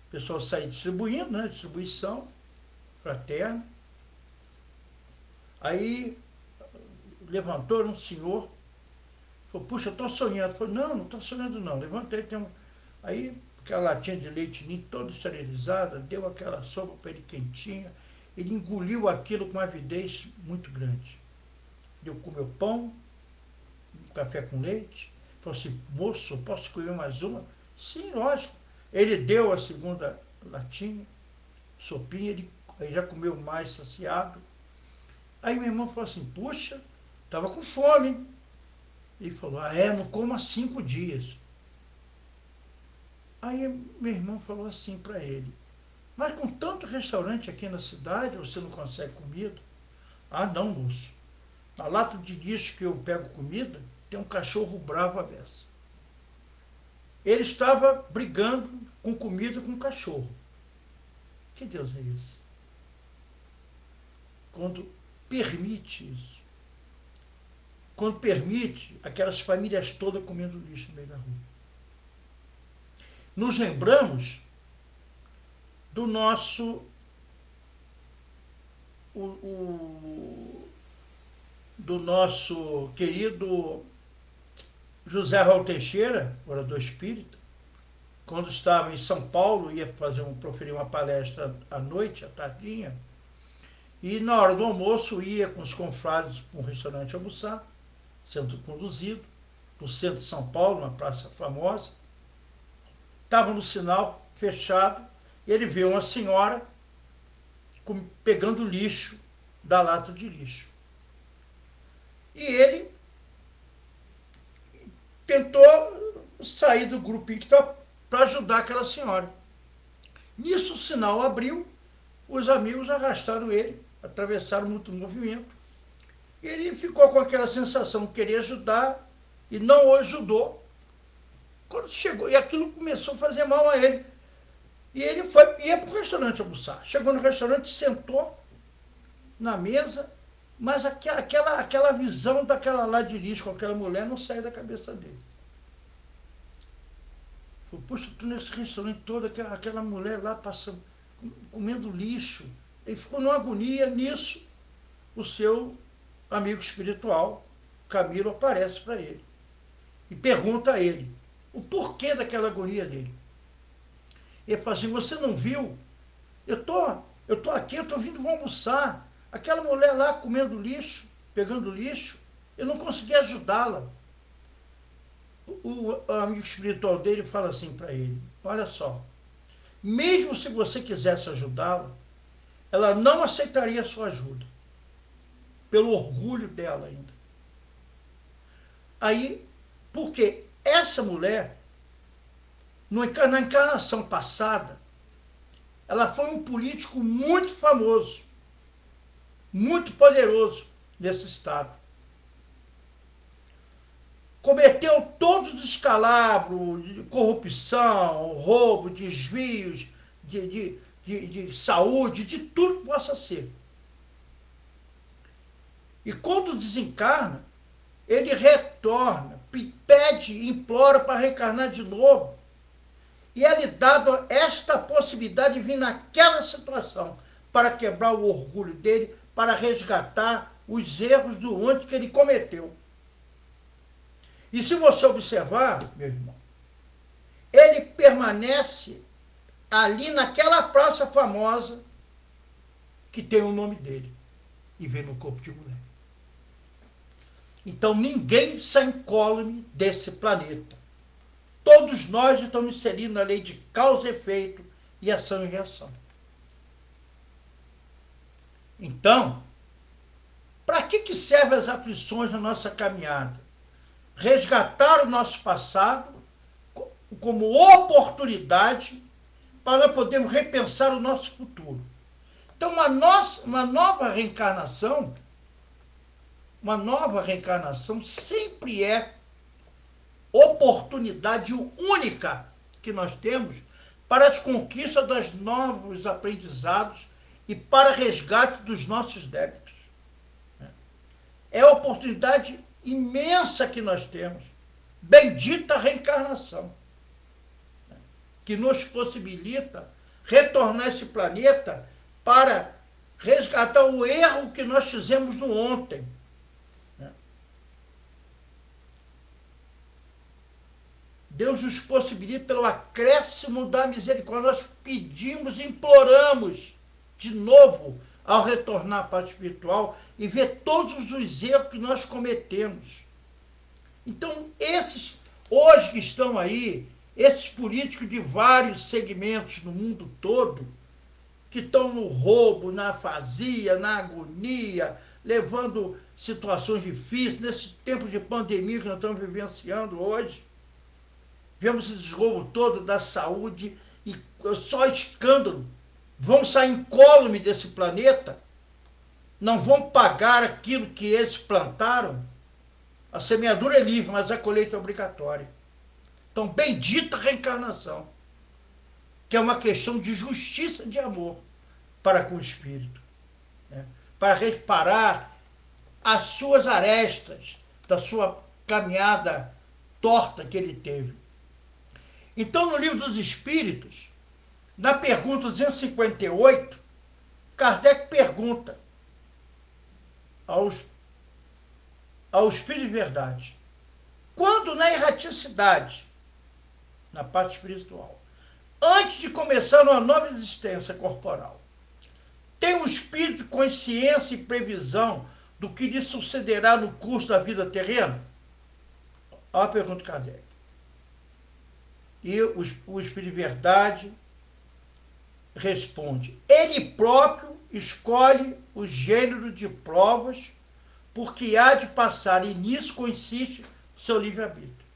O pessoal sai distribuindo, né, distribuição fraterna. Aí levantou um senhor, falou, puxa, eu estou sonhando. Falei, não estou sonhando não, levantei, tem um... Aí aquela latinha de leite ninho toda esterilizada, deu aquela sopa para ele quentinha, ele engoliu aquilo com uma avidez muito grande. Eu comeu pão, um café com leite, falou assim, moço, posso comer mais uma? Sim, lógico. Ele deu a segunda latinha, sopinha, ele já comeu mais saciado. Aí meu irmão falou assim, puxa, estava com fome, hein? Ele falou, não como há 5 dias. Aí meu irmão falou assim para ele, mas com tanto restaurante aqui na cidade, você não consegue comida? Ah, não, moço. Na lata de lixo que eu pego comida, tem um cachorro bravo à beça. Ele estava brigando com comida com um cachorro. Que Deus é esse? Quando permite isso. Quando permite aquelas famílias todas comendo lixo no meio da rua. Nos lembramos do nosso do nosso querido José Raul Teixeira, orador espírita, quando estava em São Paulo, ia proferir uma palestra à noite, à tardinha, e na hora do almoço ia com os confrades para um restaurante almoçar, sendo conduzido, no centro de São Paulo, uma praça famosa. Estava no sinal fechado, e ele viu uma senhora pegando lixo da lata de lixo. E ele tentou sair do grupinho que estava para ajudar aquela senhora. Nisso o sinal abriu, os amigos arrastaram ele, atravessaram muito movimento. E ele ficou com aquela sensação de querer ajudar e não o ajudou. Quando chegou, e aquilo começou a fazer mal a ele. E ele ia para o restaurante almoçar. Chegou no restaurante, sentou na mesa, mas aquela visão daquela lá de lixo com aquela mulher não saiu da cabeça dele. Falei, poxa, tu nesse restaurante todo, aquela mulher lá passando, comendo lixo. Ele ficou numa agonia. Nisso, o seu amigo espiritual, Camilo, aparece para ele e pergunta a ele o porquê daquela agonia dele. Ele fala assim, você não viu? Eu tô aqui, eu estou vindo almoçar. Aquela mulher lá comendo lixo, pegando lixo, eu não consegui ajudá-la. O amigo espiritual dele fala assim para ele, olha só, mesmo se você quisesse ajudá-la, ela não aceitaria a sua ajuda, pelo orgulho dela ainda. Aí, porque essa mulher, na encarnação passada, ela foi um político muito famoso, muito poderoso nesse estado. Cometeu todos os descalabros de corrupção, roubo, desvios de saúde, de tudo que possa ser. E quando desencarna, ele retorna, pede, implora para reencarnar de novo. E é-lhe dado esta possibilidade de vir naquela situação para quebrar o orgulho dele, para resgatar os erros do antes que ele cometeu. E se você observar, meu irmão, ele permanece ali naquela praça famosa que tem o nome dele e vem no corpo de mulher. Então ninguém sai incólume desse planeta. Todos nós estamos inseridos na lei de causa e efeito e ação e reação. Então, para que servem as aflições na nossa caminhada? Resgatar o nosso passado como oportunidade para podermos repensar o nosso futuro. Então, uma nova reencarnação sempre é oportunidade única que nós temos para as conquistas dos novos aprendizados e para resgate dos nossos débitos. É a oportunidade imensa que nós temos. Bendita reencarnação, que nos possibilita retornar a esse planeta para resgatar o erro que nós fizemos no ontem. Deus nos possibilita pelo acréscimo da misericórdia. Nós pedimos, imploramos de novo ao retornar à parte espiritual e ver todos os erros que nós cometemos. Então, esses hoje que estão aí, esses políticos de vários segmentos no mundo todo, que estão no roubo, na afasia, na agonia, levando situações difíceis, nesse tempo de pandemia que nós estamos vivenciando hoje, vemos esse roubo todo da saúde e só escândalo. Vão sair incólume desse planeta, não vão pagar aquilo que eles plantaram. A semeadura é livre, mas a colheita é obrigatória. Então, bendita reencarnação, que é uma questão de justiça e de amor para com o espírito, para reparar as suas arestas da sua caminhada torta que ele teve. Então, no Livro dos Espíritos, na pergunta 258, Kardec pergunta ao Espírito de Verdade: quando na erraticidade, na parte espiritual, antes de começar uma nova existência corporal, tem um espírito de consciência e previsão do que lhe sucederá no curso da vida terrena? Olha a pergunta de Kardec. E o Espírito de Verdade responde: ele próprio escolhe o gênero de provas porque há de passar, e nisso consiste o seu livre-arbítrio.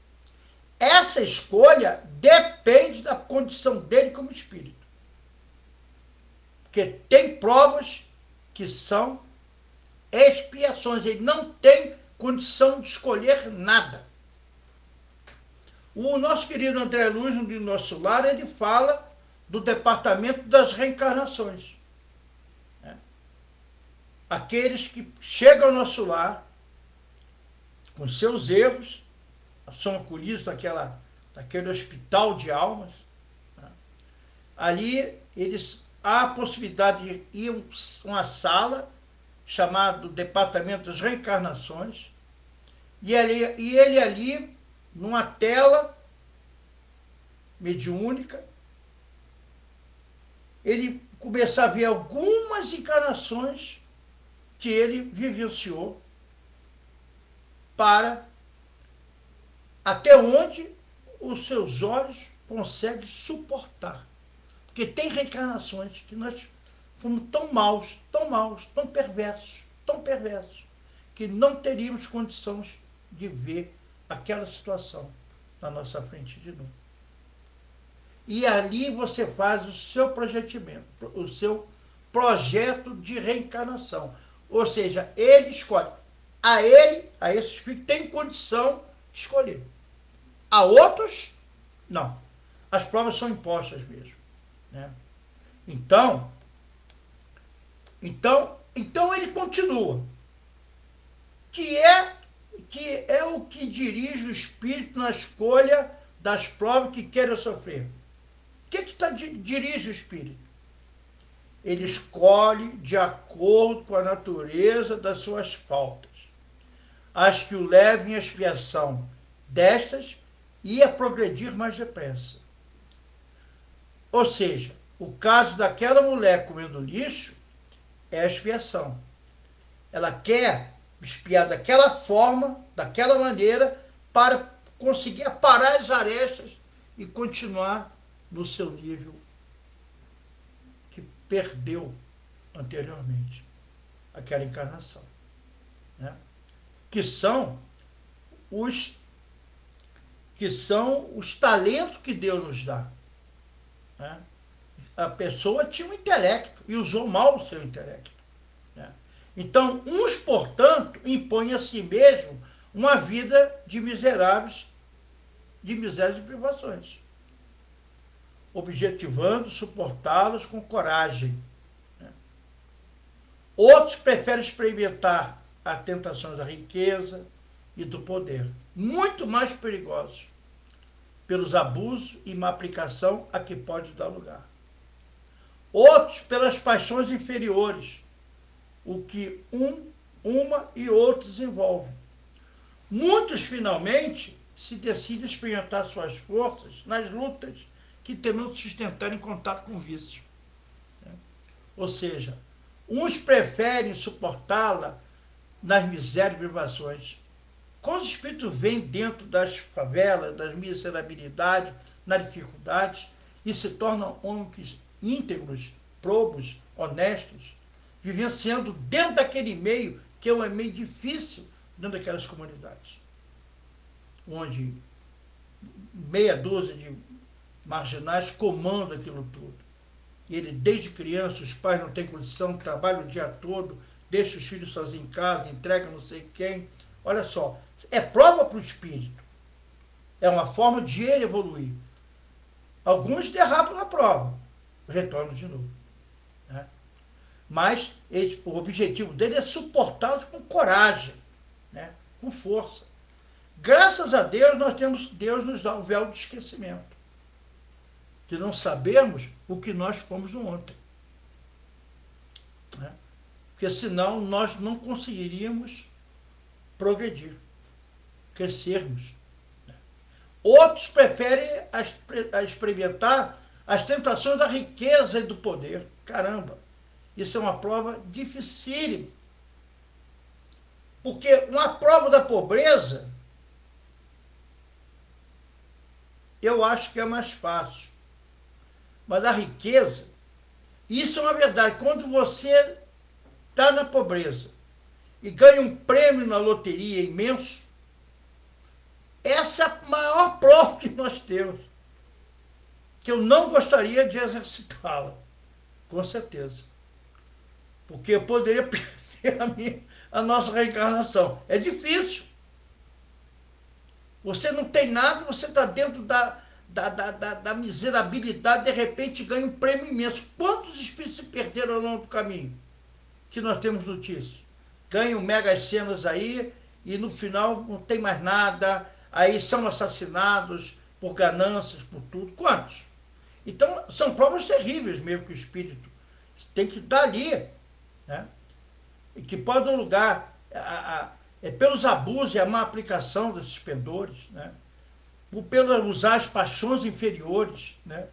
Essa escolha depende da condição dele como espírito. Porque tem provas que são expiações, ele não tem condição de escolher nada. O nosso querido André Luiz, no Nosso Lar, ele fala do departamento das reencarnações. Aqueles que chegam ao nosso lar com seus erros, são acolhidos daquele hospital de almas. Ali há a possibilidade de ir a uma sala chamada Departamento das Reencarnações, e ele ali, numa tela mediúnica, ele começa a ver algumas encarnações que ele vivenciou, para até onde os seus olhos conseguem suportar. Porque tem reencarnações que nós fomos tão maus, tão perversos, que não teríamos condições de ver aquela situação na nossa frente de novo. E ali você faz o seu projetimento, o seu projeto de reencarnação. Ou seja, ele escolhe. A esse espírito tem condição de escolher. A outros, não. As provas são impostas mesmo. Né? Então ele continua. Que é o que dirige o espírito na escolha das provas que queira sofrer. O que dirige o espírito? Ele escolhe de acordo com a natureza das suas faltas, as que o levem à expiação destas e a progredir mais depressa. Ou seja, o caso daquela mulher comendo lixo é a expiação. Ela quer expiar daquela forma, daquela maneira, para conseguir aparar as arestas e continuar no seu nível que perdeu anteriormente, aquela encarnação. Né? Que são os talentos que Deus nos dá. Né? A pessoa tinha um intelecto e usou mal o seu intelecto. Né? Então, uns, portanto, impõem a si mesmo uma vida de misérias e privações, objetivando suportá-los com coragem. Né? Outros preferem experimentar as tentações da riqueza e do poder, muito mais perigosos, pelos abusos e má aplicação a que pode dar lugar. Outros pelas paixões inferiores, o que uma e outros envolvem. Muitos, finalmente, se decidem a experimentar suas forças nas lutas que tentam sustentar em contato com vícios. Ou seja, uns preferem suportá-la nas misérias e privações. Quando os espíritos vêm dentro das favelas, das miserabilidades, nas dificuldades, e se tornam homens íntegros, probos, honestos, vivenciando dentro daquele meio, que é um meio difícil, dentro daquelas comunidades, onde meia dúzia de marginais comandam aquilo tudo. Ele, desde criança, os pais não têm condição, trabalham o dia todo, deixa os filhos sozinhos em casa, entrega não sei quem. Olha só, é prova para o espírito. É uma forma de ele evoluir. Alguns derrapam na prova, retornam de novo. Né? Mas o objetivo dele é suportá-los com coragem, né? Com força. Graças a Deus, Deus nos dá o véu de esquecimento, de não sabermos o que nós fomos no ontem. Né? Porque senão nós não conseguiríamos progredir, crescermos. Né? Outros preferem a experimentar as tentações da riqueza e do poder. Caramba, isso é uma prova dificílima. Porque uma prova da pobreza, eu acho que é mais fácil. Mas a riqueza, isso é uma verdade. Quando você está na pobreza e ganha um prêmio na loteria imenso, essa é a maior prova que nós temos. Que eu não gostaria de exercitá-la, com certeza. Porque eu poderia perder a nossa reencarnação. É difícil. Você não tem nada, você está dentro da miserabilidade, de repente ganha um prêmio imenso. Quantos espíritos se perderam ao longo do caminho? Que nós temos notícias. Ganham megas cenas aí e no final não tem mais nada, aí são assassinados por ganâncias, por tudo. Quantos? Então, são provas terríveis mesmo que o espírito tem que estar ali, né? E que pode dar lugar pelos abusos e a má aplicação desses pendores, né? Pelo usar as paixões inferiores, né?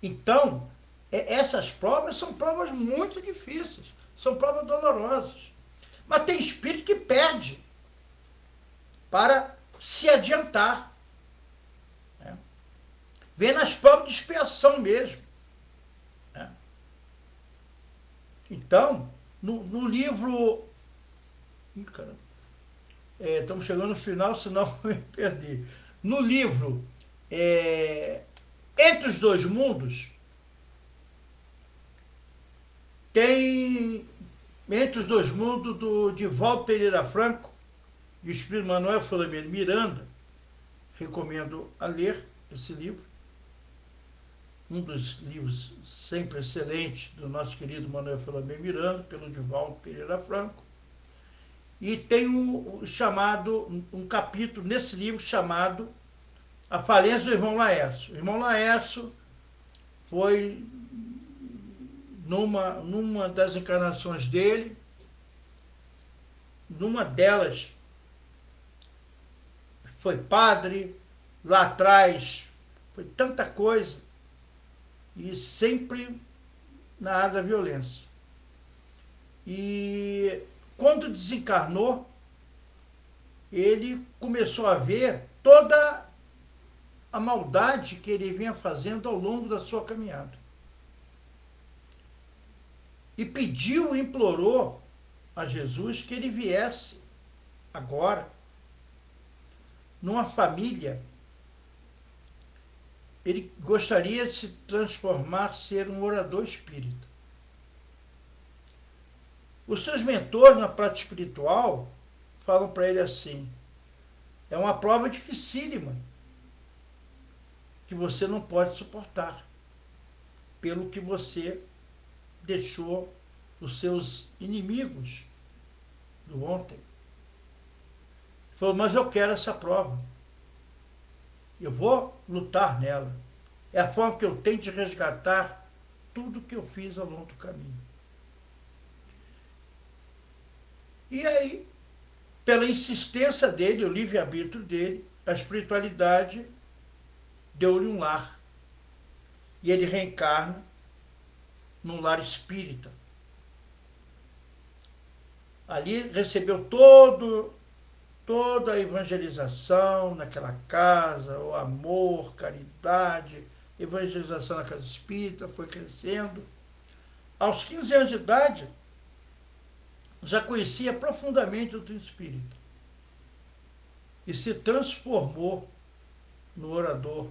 Então, essas provas são provas muito difíceis, são provas dolorosas. Mas tem espírito que pede para se adiantar, né? Vem nas provas de expiação mesmo, né? Então, no livro... Caramba, estamos chegando no final, senão eu me perdi. No livro Entre os Dois Mundos, tem Entre os Dois Mundos, do Divaldo Pereira Franco e o Espírito Manuel Filomeno Miranda. Recomendo a ler esse livro. Um dos livros sempre excelentes do nosso querido Manuel Filomeno Miranda, pelo Divaldo Pereira Franco. E tem um capítulo nesse livro chamado A Falência do Irmão Laércio. O irmão Laércio foi, numa das encarnações dele, numa delas foi padre, lá atrás foi tanta coisa, e sempre na área da violência. E quando desencarnou, ele começou a ver toda a maldade que ele vinha fazendo ao longo da sua caminhada. E pediu, implorou a Jesus que ele viesse agora numa família. Ele gostaria de se transformar, ser um orador espírita. Os seus mentores na prática espiritual falam para ele assim: é uma prova dificílima que você não pode suportar, pelo que você deixou os seus inimigos do ontem. Ele falou: mas eu quero essa prova. Eu vou lutar nela. É a forma que eu tenho de resgatar tudo que eu fiz ao longo do caminho. E aí, pela insistência dele, o livre-arbítrio dele, a espiritualidade deu-lhe um lar. E ele reencarna num lar espírita. Ali recebeu toda a evangelização naquela casa, o amor, caridade, evangelização na casa espírita, foi crescendo. Aos 15 anos de idade, já conhecia profundamente o doutrina espírita e se transformou no orador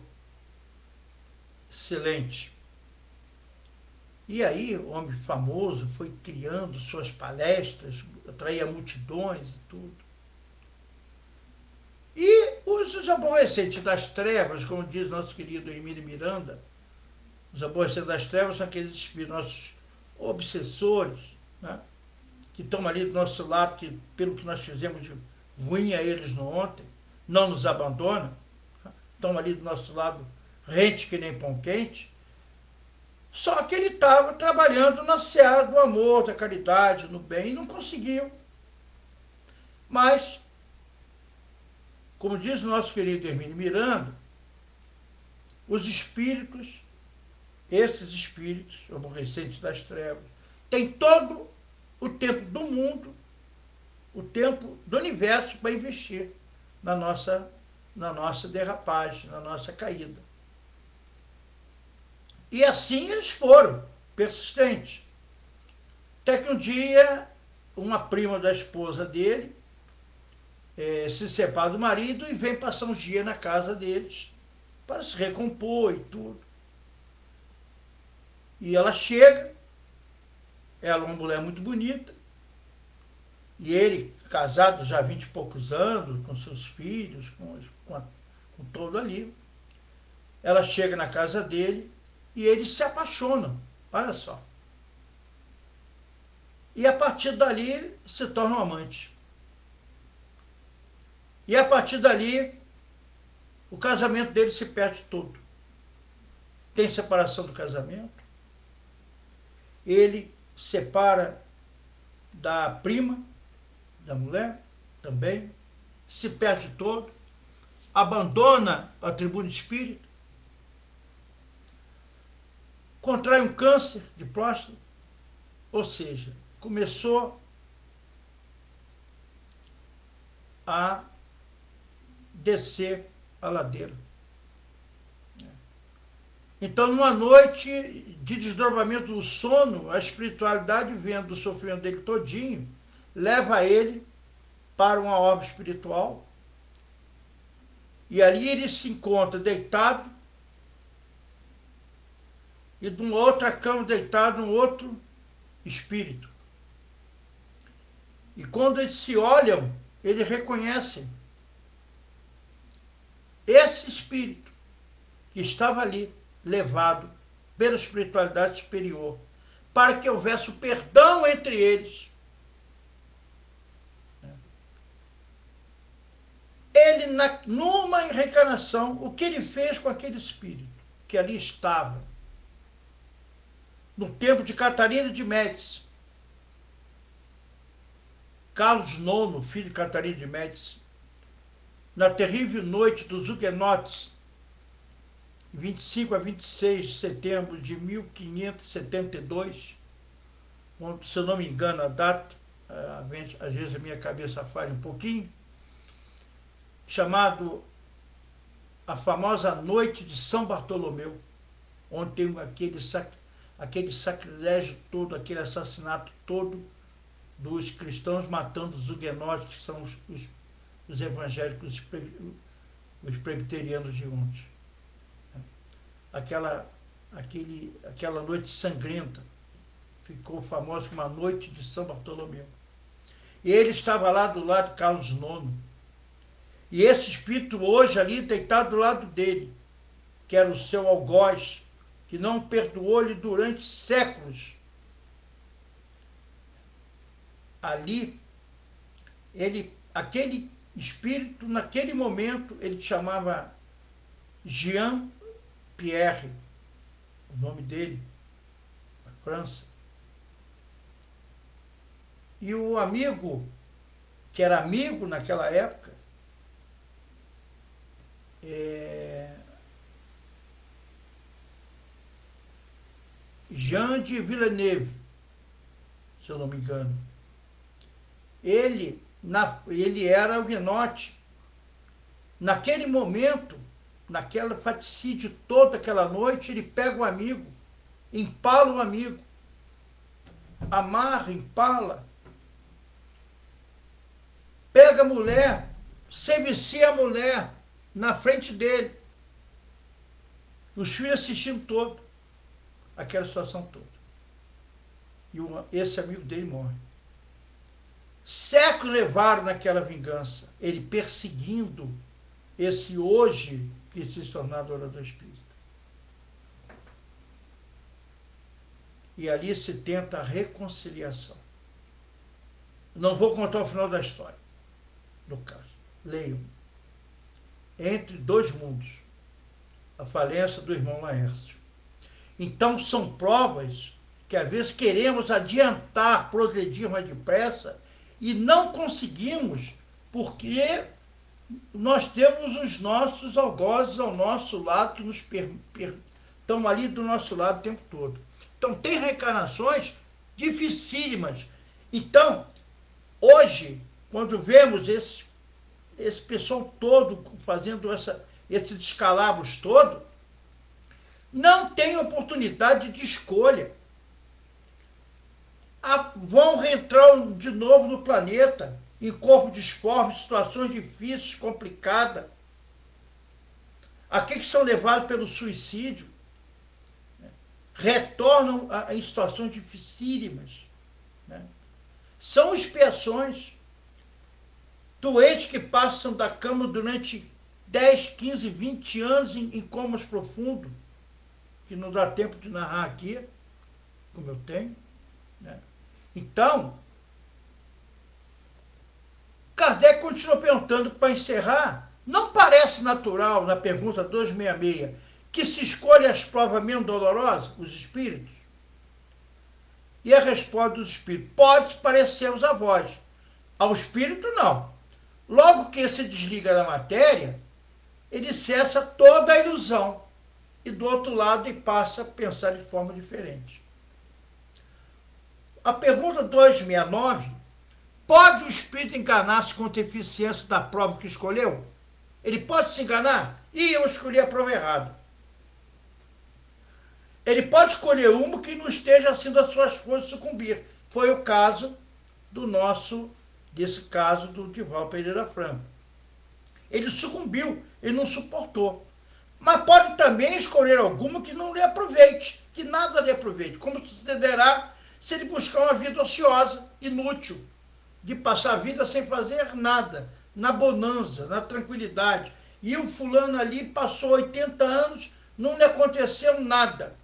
excelente. E aí, o homem famoso foi criando suas palestras, atraía multidões e tudo. E os aborrecentes das trevas, como diz nosso querido Emílio Miranda, os aborrecentes das trevas são aqueles espíritos, nossos obsessores, né, que estão ali do nosso lado, que pelo que nós fizemos de ruim a eles no ontem, não nos abandonam, né, estão ali do nosso lado, rente que nem pão quente. Só que ele estava trabalhando na seara do amor, da caridade, no bem, e não conseguiu. Mas, como diz o nosso querido Hermínio Miranda, os espíritos, esses espíritos aborrecentes das trevas, têm todo o tempo do mundo, o tempo do universo para investir na nossa derrapagem, na nossa caída. E assim eles foram, persistentes. Até que um dia, uma prima da esposa dele se separa do marido e vem passar uns dias na casa deles para se recompor e tudo. E ela chega, ela é uma mulher muito bonita, e ele, casado já há 20 e poucos anos, com seus filhos, com todo ali. Ela chega na casa dele e eles se apaixonam, olha só. E a partir dali se tornam amantes. E a partir dali o casamento dele se perde todo. Tem separação do casamento. Ele separa da prima, da mulher também, se perde todo, abandona a tribuna espírita, contrai um câncer de próstata, ou seja, começou a descer a ladeira. Então, numa noite de desdobramento do sono, a espiritualidade, vendo o sofrimento dele todinho, leva ele para uma obra espiritual, e ali ele se encontra deitado, e de uma outra cama deitado um outro espírito. E quando eles se olham, eles reconhecem esse espírito que estava ali, levado pela espiritualidade superior, para que houvesse o perdão entre eles. Ele, numa reencarnação, o que ele fez com aquele espírito que ali estava, no tempo de Catarina de Médici, Carlos IX, filho de Catarina de Médici, na terrível noite dos huguenotes, 25 a 26 de setembro de 1572, se eu não me engano a data, às vezes a minha cabeça falha um pouquinho, chamado a famosa Noite de São Bartolomeu, onde tem aquele sacrilégio todo, aquele assassinato todo dos cristãos matando os huguenotes, que são os evangélicos, os presbiterianos de ontem. Aquela noite sangrenta ficou famosa como a Noite de São Bartolomeu. E ele estava lá do lado de Carlos IX. E esse espírito hoje ali deitado do lado dele, que era o seu algoz, que não perdoou-lhe durante séculos. Ali, aquele espírito, naquele momento, ele chamava Jean-Pierre, o nome dele, na França. E o amigo, que era amigo naquela época, Jean de Villeneuve, se eu não me engano. Ele era huguenote. Naquele momento, naquela faticídio toda aquela noite, ele pega o amigo, empala o amigo, amarra, empala, pega a mulher, se vicia a mulher na frente dele, os filhos assistindo todo, aquela situação toda. E esse amigo dele morre. Séculos levaram naquela vingança, ele perseguindo esse hoje que se tornou adorador espírita. E ali se tenta a reconciliação. Não vou contar o final da história, do caso. Leiam. Entre dois mundos, a falência do irmão Laércio. Então são provas que às vezes queremos adiantar, progredir mais depressa e não conseguimos, porque nós temos os nossos algozes ao nosso lado, que estão ali do nosso lado o tempo todo. Então, tem reencarnações dificílimas. Então, hoje, quando vemos esse pessoal todo fazendo esses descalabros todo, não tem oportunidade de escolha. Vão reentrar de novo no planeta, em corpo disforme, situações difíceis, complicadas. Aqueles que são levados pelo suicídio, né, retornam em situações dificílimas. Né? São expiações. Doentes que passam da cama durante 10, 15, 20 anos em comas profundos, que não dá tempo de narrar aqui, como eu tenho. Né? Então, Kardec continua perguntando, para encerrar, não parece natural, na pergunta 266, que se escolha as provas menos dolorosas, os espíritos? E a resposta dos espíritos, pode parecer aos avós. Ao espírito, não. Logo que se desliga da matéria, ele cessa toda a ilusão. E do outro lado, ele passa a pensar de forma diferente. A pergunta 269, pode o espírito enganar-se com a deficiência da prova que escolheu? Ele pode se enganar? E eu escolhi a prova errada. Ele pode escolher uma que não esteja assim das suas forças sucumbir. Foi o caso desse caso do Divaldo Pereira Franco. Ele sucumbiu, ele não suportou. Mas pode também escolher alguma que não lhe aproveite, que nada lhe aproveite, como sucederá se ele buscar uma vida ociosa, inútil, de passar a vida sem fazer nada, na bonança, na tranquilidade. E o fulano ali passou 80 anos, não lhe aconteceu nada.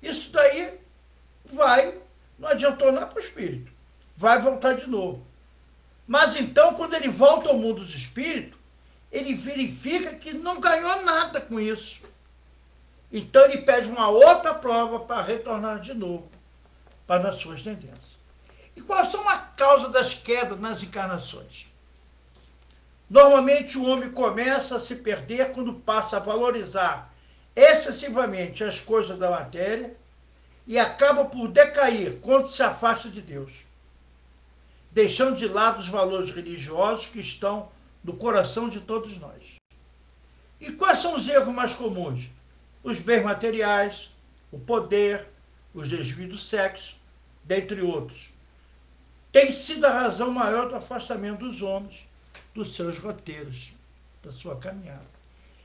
Isso daí não adiantou nada para o espírito, vai voltar de novo. Mas então, quando ele volta ao mundo dos espíritos, ele verifica que não ganhou nada com isso. Então ele pede uma outra prova para retornar de novo para as suas tendências. E quais são as causas das quedas nas encarnações? Normalmente o homem começa a se perder quando passa a valorizar excessivamente as coisas da matéria e acaba por decair quando se afasta de Deus, deixando de lado os valores religiosos que estão no coração de todos nós. E quais são os erros mais comuns? Os bens materiais, o poder, os desvios do sexo, dentre outros. Tem sido a razão maior do afastamento dos homens dos seus roteiros, da sua caminhada.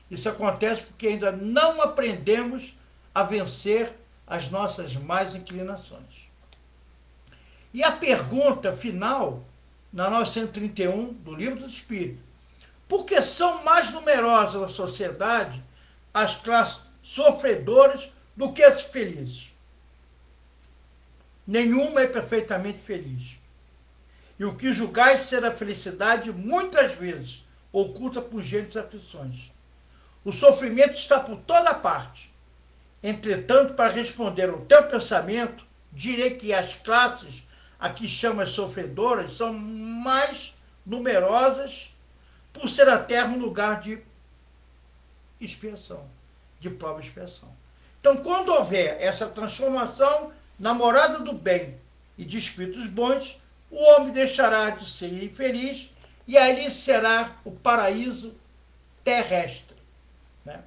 Isso acontece porque ainda não aprendemos a vencer as nossas más inclinações. E a pergunta final, na 931 do Livro dos Espíritos, por que são mais numerosas na sociedade as classes sofredoras do que as felizes? Nenhuma é perfeitamente feliz. E o que julgais ser a felicidade, muitas vezes, oculta pungentes aflições. O sofrimento está por toda parte. Entretanto, para responder ao teu pensamento, direi que as classes a que chamas sofredoras são mais numerosas por ser a Terra um lugar de expiação, de prova e expiação. Então, quando houver essa transformação na morada do bem e de espíritos bons, o homem deixará de ser infeliz e ali será o paraíso terrestre. Né?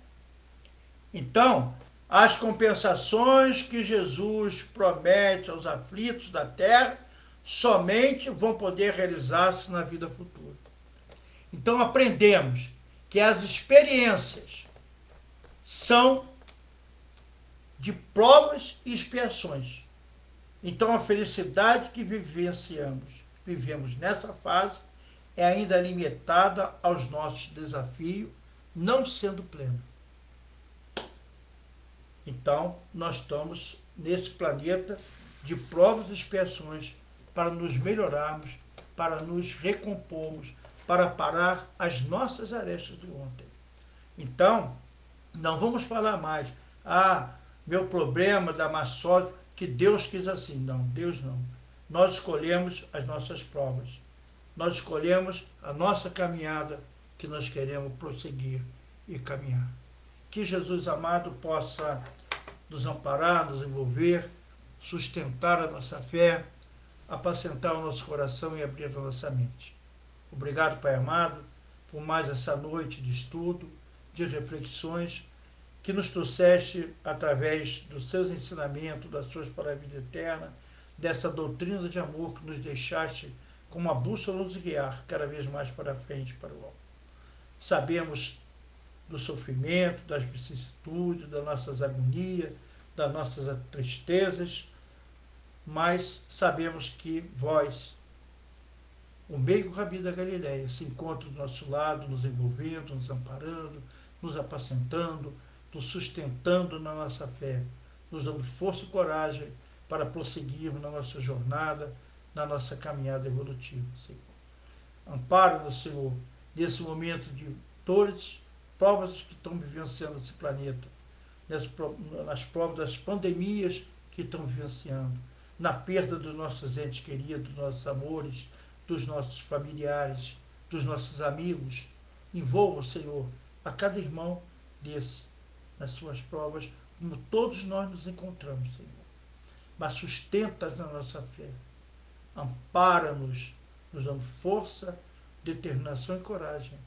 Então, as compensações que Jesus promete aos aflitos da terra somente vão poder realizar-se na vida futura. Então, aprendemos que as experiências são de provas e expiações. Então, a felicidade que vivemos nessa fase, é ainda limitada aos nossos desafios, não sendo plena. Então, nós estamos nesse planeta de provas e expiações para nos melhorarmos, para nos recompormos, para parar as nossas arestas do ontem. Então, não vamos falar mais, meu problema da má sorte, que Deus quis assim. Não, Deus não. Nós escolhemos as nossas provas. Nós escolhemos a nossa caminhada que nós queremos prosseguir e caminhar. Que Jesus amado possa nos amparar, nos envolver, sustentar a nossa fé, apacentar o nosso coração e abrir a nossa mente. Obrigado, Pai amado, por mais essa noite de estudo, de reflexões, que nos trouxeste através dos seus ensinamentos, das suas palavras eternas, dessa doutrina de amor que nos deixaste como uma bússola nos guiar cada vez mais para frente, para o alto. Sabemos do sofrimento, das vicissitudes, das nossas agonias, das nossas tristezas, mas sabemos que vós, o meio Rabi da Galileia, se encontra do nosso lado, nos envolvendo, nos amparando, nos apacentando, nos sustentando na nossa fé, nos dando força e coragem para prosseguirmos na nossa jornada, na nossa caminhada evolutiva, Senhor. Ampara-nos, Senhor, nesse momento de dores, provas que estão vivenciando esse planeta, nas provas das pandemias que estão vivenciando, na perda dos nossos entes queridos, dos nossos amores, dos nossos familiares, dos nossos amigos. Envolva, Senhor, a cada irmão desse nas suas provas, como todos nós nos encontramos, Senhor. Mas sustenta-nos na nossa fé. Ampara-nos, nos dando força, determinação e coragem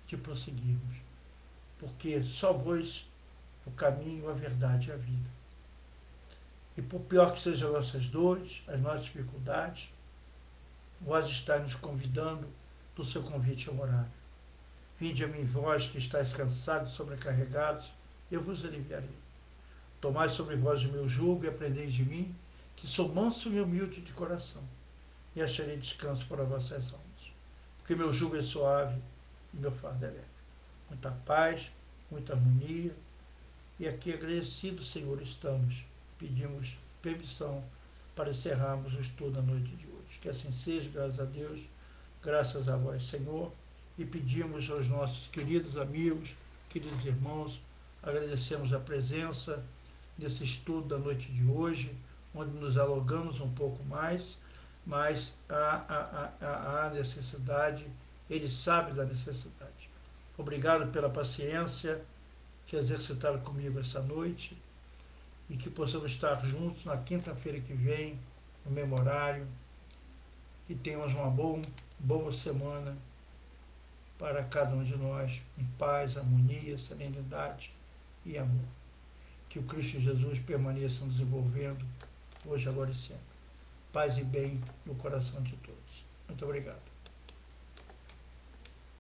de prosseguirmos. Porque só vós é o caminho, a verdade e a vida. E por pior que sejam as nossas dores, as nossas dificuldades, vós estáis nos convidando do seu convite ao horário. Vinde a mim, vós que estáis cansados e sobrecarregados, eu vos aliviarei. Tomai sobre vós o meu jugo e aprendei de mim, que sou manso e humilde de coração, e acharei descanso para vossas almas. Porque meu jugo é suave e meu fardo é leve. Muita paz, muita harmonia, e aqui agradecidos, Senhor, estamos. Pedimos permissão para encerrarmos o estudo da noite de hoje. Que assim seja, graças a Deus, graças a vós, Senhor, e pedimos aos nossos queridos amigos, queridos irmãos, agradecemos a presença nesse estudo da noite de hoje, onde nos alongamos um pouco mais, mas há necessidade, ele sabe da necessidade. Obrigado pela paciência que exercitaram comigo essa noite e que possamos estar juntos na quinta-feira que vem, no mesmo horário, e tenhamos uma boa semana para cada um de nós, em paz, harmonia, serenidade e amor. Que o Cristo Jesus permaneça nos envolvendo, hoje, agora e sempre. Paz e bem no coração de todos. Muito obrigado.